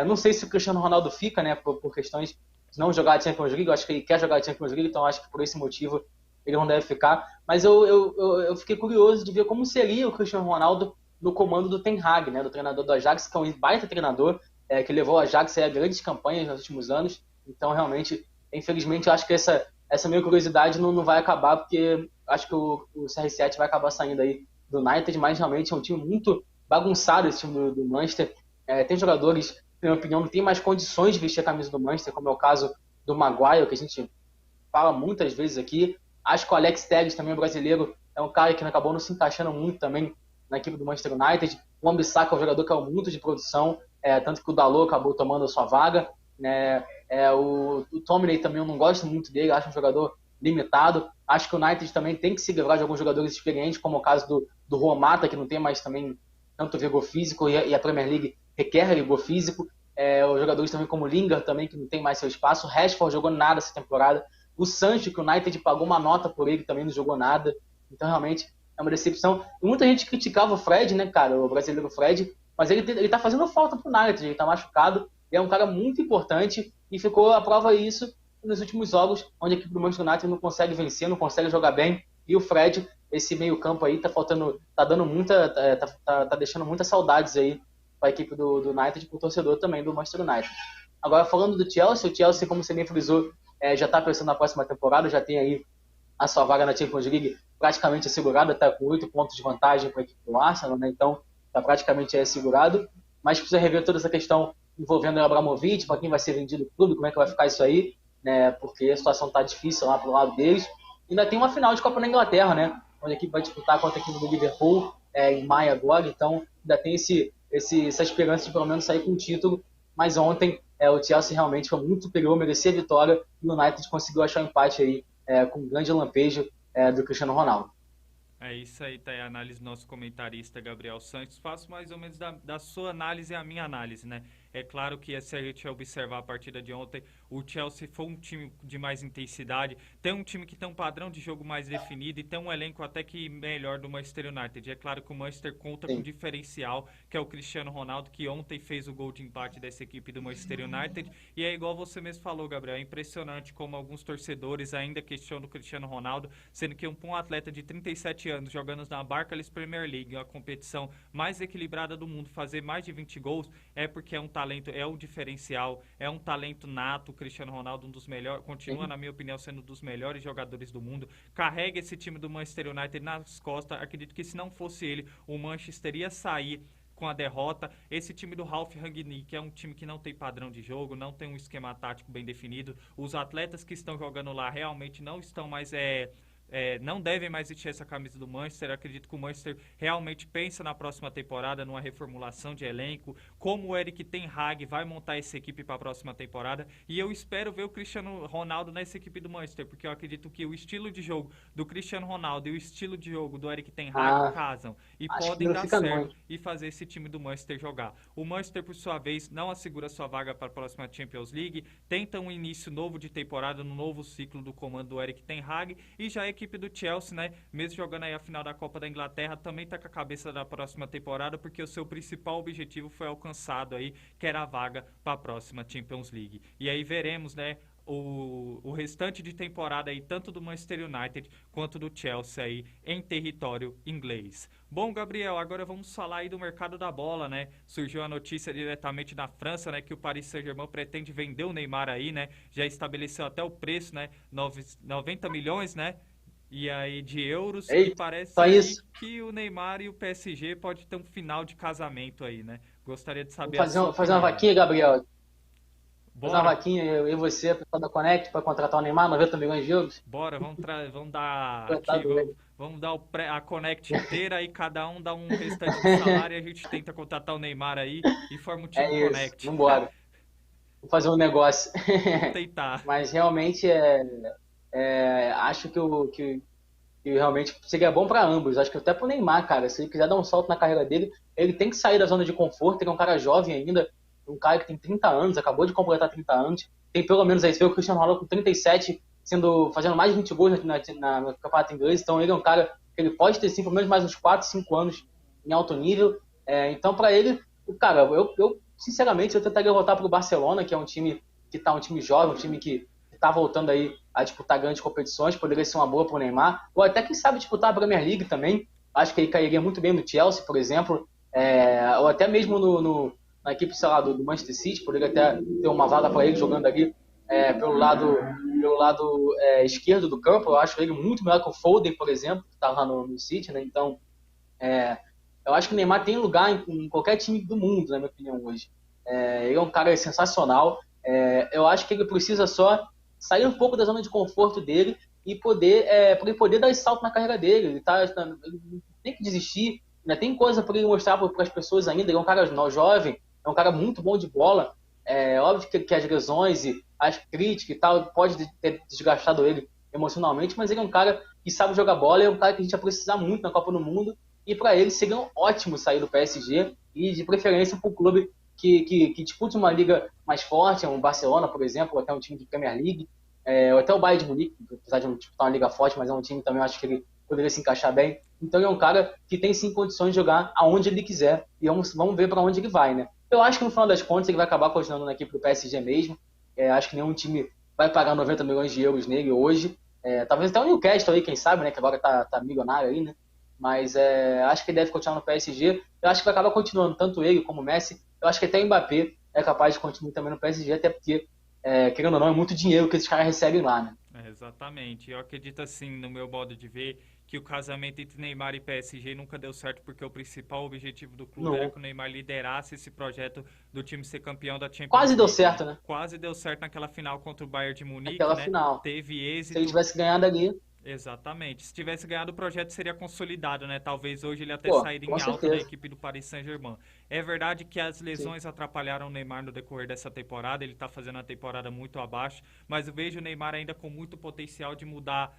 Não sei se o Cristiano Ronaldo fica, né, por questões de não jogar a Champions League. Eu acho que ele quer jogar a Champions League, então acho que por esse motivo ele não deve ficar. Mas eu fiquei curioso de ver como seria o Cristiano Ronaldo no comando do Ten Hag, né, do treinador do Ajax, que é um baita treinador, que levou o Ajax a grandes campanhas nos últimos anos. Então, realmente, infelizmente, eu acho que essa minha curiosidade não vai acabar, porque acho que o CR7 vai acabar saindo aí do United, mas realmente é um time muito bagunçado, esse time do Manchester. Tem jogadores, na minha opinião, não tem mais condições de vestir a camisa do Manchester, como é o caso do Maguire, que a gente fala muitas vezes aqui. Acho que o Alex Telles, também o brasileiro, é um cara que acabou não se encaixando muito também na equipe do Manchester United. O Wan-Bissaka é um jogador que é muito de produção, tanto que o Dalot acabou tomando a sua vaga. O Tomlin também eu não gosto muito dele, acho um jogador limitado. Acho que o United também tem que se livrar de alguns jogadores experientes, como o caso do Juan Mata, que não tem mais também tanto vigor físico, e a Premier League requer vigor físico. Os jogadores também como o Lingard, também, que não tem mais seu espaço. O Rashford jogou nada essa temporada. O Sancho, que o United pagou uma nota por ele, também não jogou nada. Então, realmente, é uma decepção. E muita gente criticava o Fred, né, cara, o brasileiro Fred, mas ele tá fazendo falta pro United, ele tá machucado. Ele é um cara muito importante e ficou a prova disso nos últimos jogos, onde a equipe do Manchester United não consegue vencer, não consegue jogar bem. E o Fred, esse meio campo aí, tá dando muita, tá deixando muitas saudades aí para a equipe do United e pro torcedor também do Manchester United. Agora, falando do Chelsea, o Chelsea, como você bem frisou, já está pensando na próxima temporada, já tem aí a sua vaga na Champions League praticamente assegurada, está com 8 pontos de vantagem para a equipe do Arsenal, né? Então está praticamente assegurado, mas precisa rever toda essa questão envolvendo o Abramovich, para quem vai ser vendido o clube, como é que vai ficar isso aí, né? Porque a situação está difícil lá pro lado deles. Ainda tem uma final de Copa na Inglaterra, né? Onde a equipe vai disputar contra a equipe do Liverpool em maio agora, então ainda tem essa esperança de pelo menos sair com um título, mas ontem o Chelsea realmente foi muito superior, merecia a vitória, e o United conseguiu achar um empate aí com um grande lampejo do Cristiano Ronaldo. É isso aí, tá aí a análise do nosso comentarista Gabriel Santos. Faço mais ou menos da sua análise a minha análise, né? É claro que se a gente observar a partida de ontem, o Chelsea foi um time de mais intensidade, tem um time que tem um padrão de jogo mais definido e tem um elenco até que melhor do Manchester United. É claro que o Manchester conta com um diferencial, que é o Cristiano Ronaldo, que ontem fez o gol de empate dessa equipe do Manchester United. E é igual você mesmo falou, Gabriel, é impressionante como alguns torcedores ainda questionam o Cristiano Ronaldo, sendo que um atleta de 37 anos jogando na Barclays Premier League, a competição mais equilibrada do mundo, fazer mais de 20 gols é porque é um talento, é um diferencial, é um talento nato. O Cristiano Ronaldo, um dos melhores, continua, na minha opinião, sendo um dos melhores jogadores do mundo. Carrega esse time do Manchester United nas costas. Acredito que se não fosse ele, o Manchester ia sair com a derrota. Esse time do Ralf Rangnick é um time que não tem padrão de jogo, não tem um esquema tático bem definido. Os atletas que estão jogando lá realmente não estão mais... não devem mais vestir essa camisa do Manchester. Acredito que o Manchester realmente pensa na próxima temporada, numa reformulação de elenco, como o Erik Ten Hag vai montar essa equipe para a próxima temporada, e eu espero ver o Cristiano Ronaldo nessa equipe do Manchester, porque eu acredito que o estilo de jogo do Cristiano Ronaldo e o estilo de jogo do Erik Ten Hag casam e podem dar certo e fazer esse time do Manchester jogar. O Manchester, por sua vez, não assegura sua vaga para a próxima Champions League, tenta um início novo de temporada, no novo ciclo do comando do Erik Ten Hag, e já a equipe do Chelsea, né, mesmo jogando aí a final da Copa da Inglaterra, também tá com a cabeça da próxima temporada, porque o seu principal objetivo foi alcançado aí, que era a vaga para a próxima Champions League. E aí veremos, né, o restante de temporada aí, tanto do Manchester United quanto do Chelsea aí em território inglês. Bom, Gabriel, agora vamos falar aí do mercado da bola, né? Surgiu a notícia diretamente da França, né, que o Paris Saint-Germain pretende vender o Neymar aí, né? Já estabeleceu até o preço, né? 90 milhões, né? E aí de euros. Eita, e parece que o Neymar e o PSG pode ter um final de casamento aí, né? Gostaria de saber Vamos fazer uma vaquinha, Gabriel. Fazer uma Bora, vaquinha, eu e você, pessoal da Connect, para contratar o Neymar, 90 milhões de euros. bora, vamos dar aqui, Coitado dele. vamos dar a Connect inteira e cada um dá um restante do salário e a gente tenta contratar o Neymar aí e forma o time É isso, Connect. vambora. Vou fazer um negócio. Vamos tentar. Mas realmente acho que realmente seria bom para ambos. Acho que até pro Neymar, cara, se ele quiser dar um salto na carreira dele, ele tem que sair da zona de conforto. Ele é um cara jovem ainda, um cara que tem 30 anos, acabou de completar 30 anos. Tem pelo menos aí, você vê o Cristiano Ronaldo com 37, fazendo mais de 20 gols no campeonato inglês. Então ele é um cara que ele pode ter sim, pelo menos mais uns 4, 5 anos em alto nível. Então para ele, cara, eu sinceramente eu tentaria voltar pro Barcelona, que é um time que tá um time jovem, um time que tá voltando aí a disputar grandes competições, poderia ser uma boa para o Neymar, ou até quem sabe disputar a Premier League também. Acho que ele cairia muito bem no Chelsea, por exemplo, ou até mesmo na equipe, sei lá, do Manchester City, poderia até ter uma vaga para ele jogando ali pelo lado esquerdo do campo. Eu acho ele muito melhor que o Foden, por exemplo, que está lá no City, né? Então, eu acho que o Neymar tem lugar em qualquer time do mundo, na minha opinião, hoje. Ele é um cara sensacional. Eu acho que ele precisa só sair um pouco da zona de conforto dele e para ele poder dar esse salto na carreira dele. Ele não tem que desistir, ainda tem coisa para ele mostrar para as pessoas ainda. Ele é um cara jovem, é um cara muito bom de bola. Óbvio que as lesões e as críticas e tal pode ter desgastado ele emocionalmente, mas ele é um cara que sabe jogar bola, é um cara que a gente vai precisar muito na Copa do Mundo, e para ele seria um ótimo sair do PSG e de preferência para um clube que dispute uma liga mais forte, um Barcelona, por exemplo, ou até um time de Premier League, ou até o Bayern de Munique, apesar de não disputar uma liga forte, mas é um time também, eu acho que ele poderia se encaixar bem. Então ele é um cara que tem sim condições de jogar aonde ele quiser, e vamos ver para onde ele vai, né? Eu acho que no final das contas ele vai acabar continuando na equipe do PSG mesmo. Acho que nenhum time vai pagar 90 milhões de euros nele hoje. Talvez até o Newcastle aí, quem sabe, né? Que agora tá milionário aí, né? Mas acho que ele deve continuar no PSG. Eu acho que vai acabar continuando, tanto ele como o Messi. Eu acho que até o Mbappé é capaz de continuar também no PSG, até porque, querendo ou não, é muito dinheiro que esses caras recebem lá, né? Exatamente. Eu acredito assim, no meu modo de ver, que o casamento entre Neymar e PSG nunca deu certo, porque o principal objetivo do clube era que o Neymar liderasse esse projeto do time ser campeão da Champions Quase League. deu certo, né? Quase deu certo naquela final contra o Bayern de Munique, Naquela né? final. Teve Se ele êxito. tivesse ganhado ali, Exatamente. Se tivesse ganhado, o projeto seria consolidado, né? Talvez hoje ele até pô, sairia com em alta da certeza. equipe do Paris Saint-Germain. É verdade que as lesões atrapalharam o Neymar no decorrer dessa temporada. Ele tá fazendo a temporada muito abaixo, mas eu vejo o Neymar ainda com muito potencial de mudar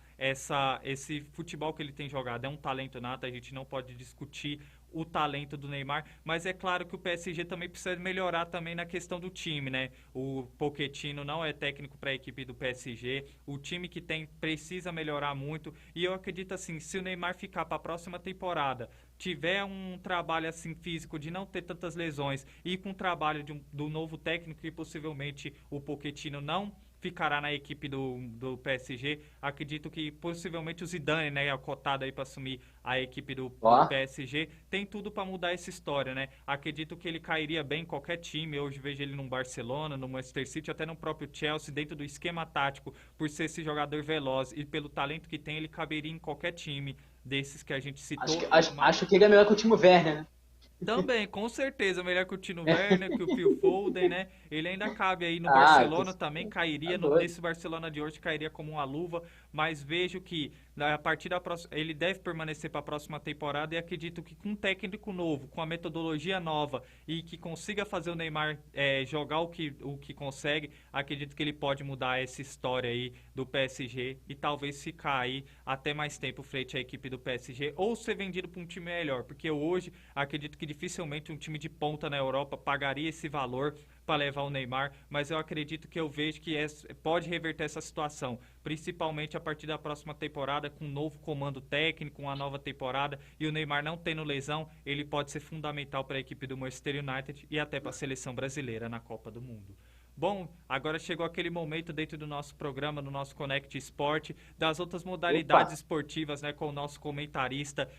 esse futebol que ele tem jogado. É um talento nato, a gente não pode discutir o talento do Neymar, mas é claro que o PSG também precisa melhorar também na questão do time, né? O Pochettino não é técnico para a equipe do PSG, o time que tem precisa melhorar muito, e eu acredito assim, se o Neymar ficar para a próxima temporada, tiver um trabalho assim físico de não ter tantas lesões e com o trabalho do novo técnico, e possivelmente o Pochettino não ficará na equipe do PSG. Acredito que possivelmente o Zidane, né, é cotado aí para assumir a equipe do PSG. Tem tudo para mudar essa história, né? Acredito que ele cairia bem em qualquer time. Hoje vejo ele no Barcelona, no Manchester City, até no próprio Chelsea, dentro do esquema tático, por ser esse jogador veloz e pelo talento que tem, ele caberia em qualquer time desses que a gente citou. Acho que ele é melhor que o Timo Werner, né? Também, com certeza, melhor que o Timo Werner, que o Phil Foden, né? Ele ainda cabe aí no Barcelona, também cairia, nesse Barcelona de hoje, cairia como uma luva, mas vejo que a partir da próxima, ele deve permanecer para a próxima temporada, e acredito que com um técnico novo, com a metodologia nova e que consiga fazer o Neymar jogar o que consegue, acredito que ele pode mudar essa história aí do PSG e talvez ficar aí até mais tempo frente à equipe do PSG, ou ser vendido para um time melhor, porque hoje acredito que dificilmente um time de ponta na Europa pagaria esse valor para levar o Neymar, mas eu acredito que eu vejo que pode reverter essa situação, principalmente a partir da próxima temporada, com um novo comando técnico, uma nova temporada, e o Neymar não tendo lesão, ele pode ser fundamental para a equipe do Manchester United e até para a seleção brasileira na Copa do Mundo. Bom, agora chegou aquele momento dentro do nosso programa, no nosso Connect Sport, das outras modalidades esportivas, né, com o nosso comentarista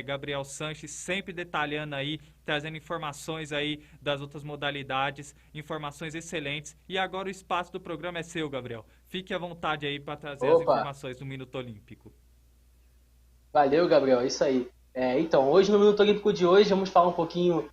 Gabriel Sanches, sempre detalhando aí, trazendo informações aí das outras modalidades, informações excelentes. E agora o espaço do programa é seu, Gabriel. Fique à vontade aí para trazer as informações do Minuto Olímpico. Valeu, Gabriel, é isso aí. Então, hoje no Minuto Olímpico de hoje, vamos falar um pouquinho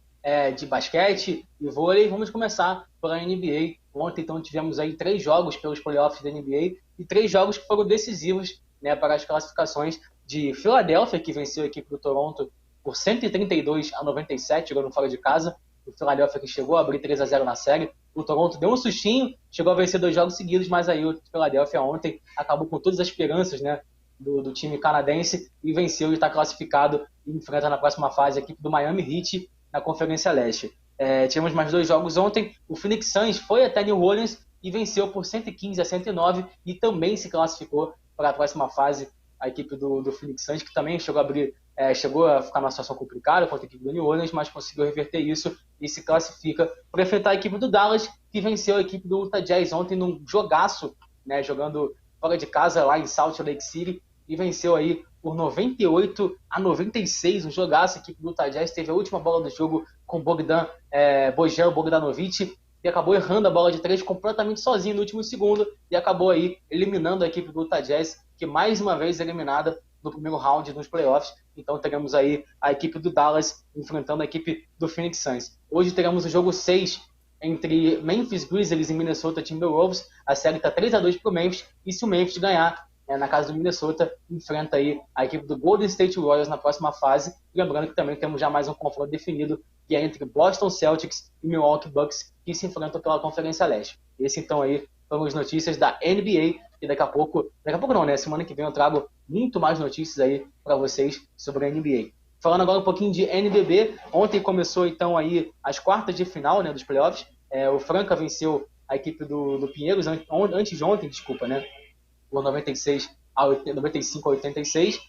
de basquete e vôlei. Vamos começar pela NBA. Ontem, então, tivemos aí 3 jogos pelos playoffs da NBA e 3 jogos que foram decisivos, né, para as classificações de Filadélfia, que venceu a equipe do Toronto por 132-97, jogando fora de casa. O Filadélfia que chegou a abrir 3-0 na série. O Toronto deu um sustinho, chegou a vencer 2 jogos seguidos, mas aí o Filadélfia ontem acabou com todas as esperanças, né, do time canadense e venceu e está classificado e enfrenta na próxima fase a equipe do Miami Heat na Conferência Leste. Tivemos mais 2 jogos ontem. O Phoenix Suns foi até New Orleans e venceu por 115-109 e também se classificou para a próxima fase a equipe do Phoenix Suns, que também chegou a ficar numa situação complicada contra a equipe do New Orleans, mas conseguiu reverter isso e se classifica para enfrentar a equipe do Dallas, que venceu a equipe do Utah Jazz ontem num jogaço, né, jogando fora de casa lá em Salt Lake City, e venceu aí por 98-96, um jogaço. A equipe do Utah Jazz teve a última bola do jogo com Bojan Bogdanovic, e acabou errando a bola de 3 completamente sozinho no último segundo, e acabou aí eliminando a equipe do Utah Jazz, que mais uma vez eliminada no primeiro round nos playoffs. Então teremos aí a equipe do Dallas enfrentando a equipe do Phoenix Suns. Hoje teremos o jogo 6 entre Memphis Grizzlies e Minnesota Timberwolves. A série está 3-2 para o Memphis, e se o Memphis ganhar na casa do Minnesota, enfrenta aí a equipe do Golden State Warriors na próxima fase. Lembrando que também temos já mais um confronto definido, que é entre Boston Celtics e Milwaukee Bucks, que se enfrentam pela Conferência Leste. Esse então aí foram as notícias da NBA, e daqui a pouco não, né? Semana que vem eu trago muito mais notícias aí para vocês sobre a NBA. Falando agora um pouquinho de NBB, ontem começou então aí as quartas de final, né, dos playoffs. O Franca venceu a equipe do Pinheiros antes de ontem, né? Por 95-86.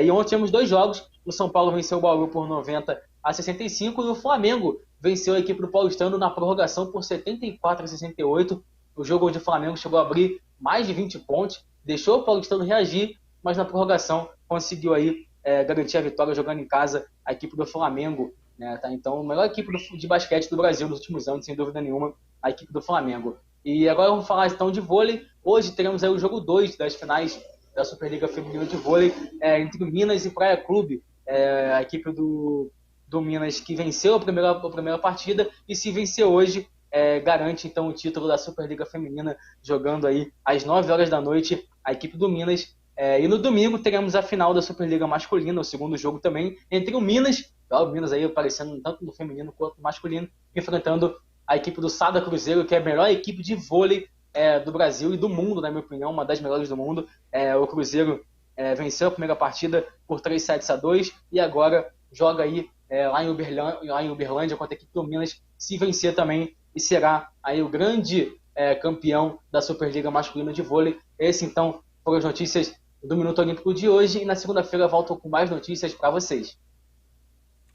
E ontem tivemos 2 jogos. O São Paulo venceu o Bauru por 90-65 e o Flamengo venceu a equipe do Paulistano na prorrogação por 74-68. O jogo onde o Flamengo chegou a abrir mais de 20 pontos, deixou o Paulistano reagir, mas na prorrogação conseguiu aí garantir a vitória jogando em casa a equipe do Flamengo, né, tá? Então, a melhor equipe de basquete do Brasil nos últimos anos, sem dúvida nenhuma, a equipe do Flamengo. E agora vamos falar então de vôlei. Hoje teremos aí o jogo 2 das finais da Superliga Feminina de Vôlei, entre o Minas e Praia Clube. A equipe do Minas que venceu a primeira partida, e se vencer hoje, garante então o título da Superliga Feminina, jogando aí às 9 horas da noite a equipe do Minas. E no domingo teremos a final da Superliga Masculina, o segundo jogo também, entre o Minas aí aparecendo tanto no feminino quanto no masculino, enfrentando a equipe do Sada Cruzeiro, que é a melhor equipe de vôlei do Brasil e do mundo, na minha opinião, uma das melhores do mundo. O Cruzeiro venceu a primeira partida por 3-2 e agora joga aí lá em Uberlândia contra a equipe do Minas. Se vencer também, e será aí o grande campeão da Superliga Masculina de Vôlei. Esse então foram as notícias do Minuto Olímpico de hoje, e na segunda-feira volto com mais notícias para vocês.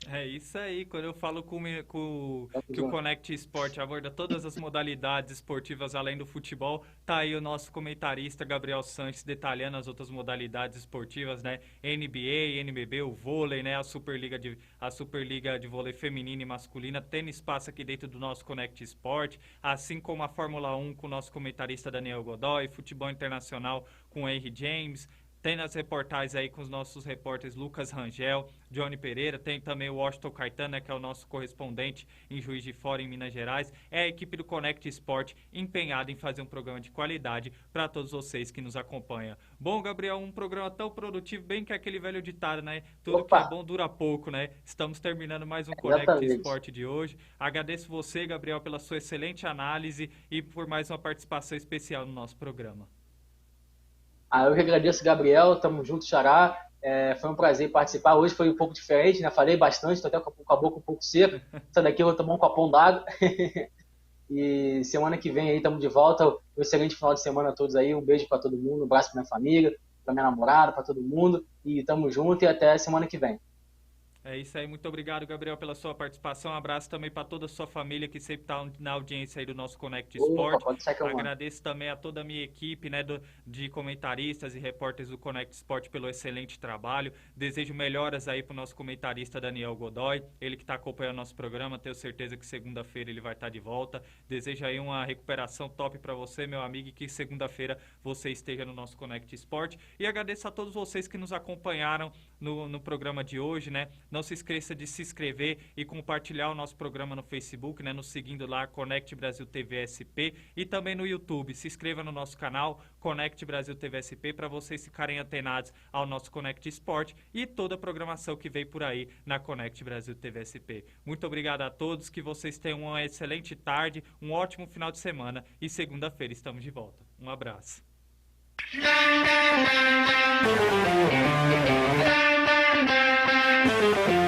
É isso aí, quando eu falo que o Connect Sport aborda todas as modalidades esportivas além do futebol, tá aí o nosso comentarista Gabriel Sanches detalhando as outras modalidades esportivas, né? NBA, NBB, o vôlei, né? A Superliga de vôlei feminina e masculina tem espaço aqui dentro do nosso Connect Sport, assim como a Fórmula 1 com o nosso comentarista Daniel Godoy, futebol internacional com Henry James. Tem nas reportagens aí com os nossos repórteres Lucas Rangel, Johnny Pereira, tem também o Washington Caetano, né, que é o nosso correspondente em Juiz de Fora, em Minas Gerais. É a equipe do Connect Sport empenhada em fazer um programa de qualidade para todos vocês que nos acompanham. Bom, Gabriel, um programa tão produtivo, bem que é aquele velho ditado, né? Tudo que é bom dura pouco, né? Estamos terminando mais um Connect Sport de hoje. Agradeço você, Gabriel, pela sua excelente análise e por mais uma participação especial no nosso programa. Eu que agradeço, Gabriel. Tamo junto, Xará. Foi um prazer participar. Hoje foi um pouco diferente, né? Falei bastante, tô até com a boca um pouco seca. Essa daqui eu vou tomar um copão d'água. E semana que vem aí estamos de volta. Um excelente final de semana a todos aí. Um beijo para todo mundo, um abraço para minha família, para minha namorada, para todo mundo. E tamo junto e até semana que vem. É isso aí, muito obrigado, Gabriel, pela sua participação. Um abraço também para toda a sua família que sempre está na audiência aí do nosso Connect Sport. Agradeço também a toda a minha equipe, né, de comentaristas e repórteres do Connect Sport pelo excelente trabalho. Desejo melhoras aí para o nosso comentarista Daniel Godoy, ele que está acompanhando nosso programa. Tenho certeza que segunda-feira ele vai estar de volta. Desejo aí uma recuperação top para você, meu amigo, e que segunda-feira você esteja no nosso Connect Sport. E agradeço a todos vocês que nos acompanharam no programa de hoje, né? Não se esqueça de se inscrever e compartilhar o nosso programa no Facebook, né? Nos seguindo lá, Connect Brasil TV SP, e também no YouTube. Se inscreva no nosso canal, Connect Brasil TV SP, para vocês ficarem antenados ao nosso Connect Esporte e toda a programação que vem por aí na Connect Brasil TV SP. Muito obrigado a todos, que vocês tenham uma excelente tarde, um ótimo final de semana e segunda-feira estamos de volta. Um abraço. Thank you.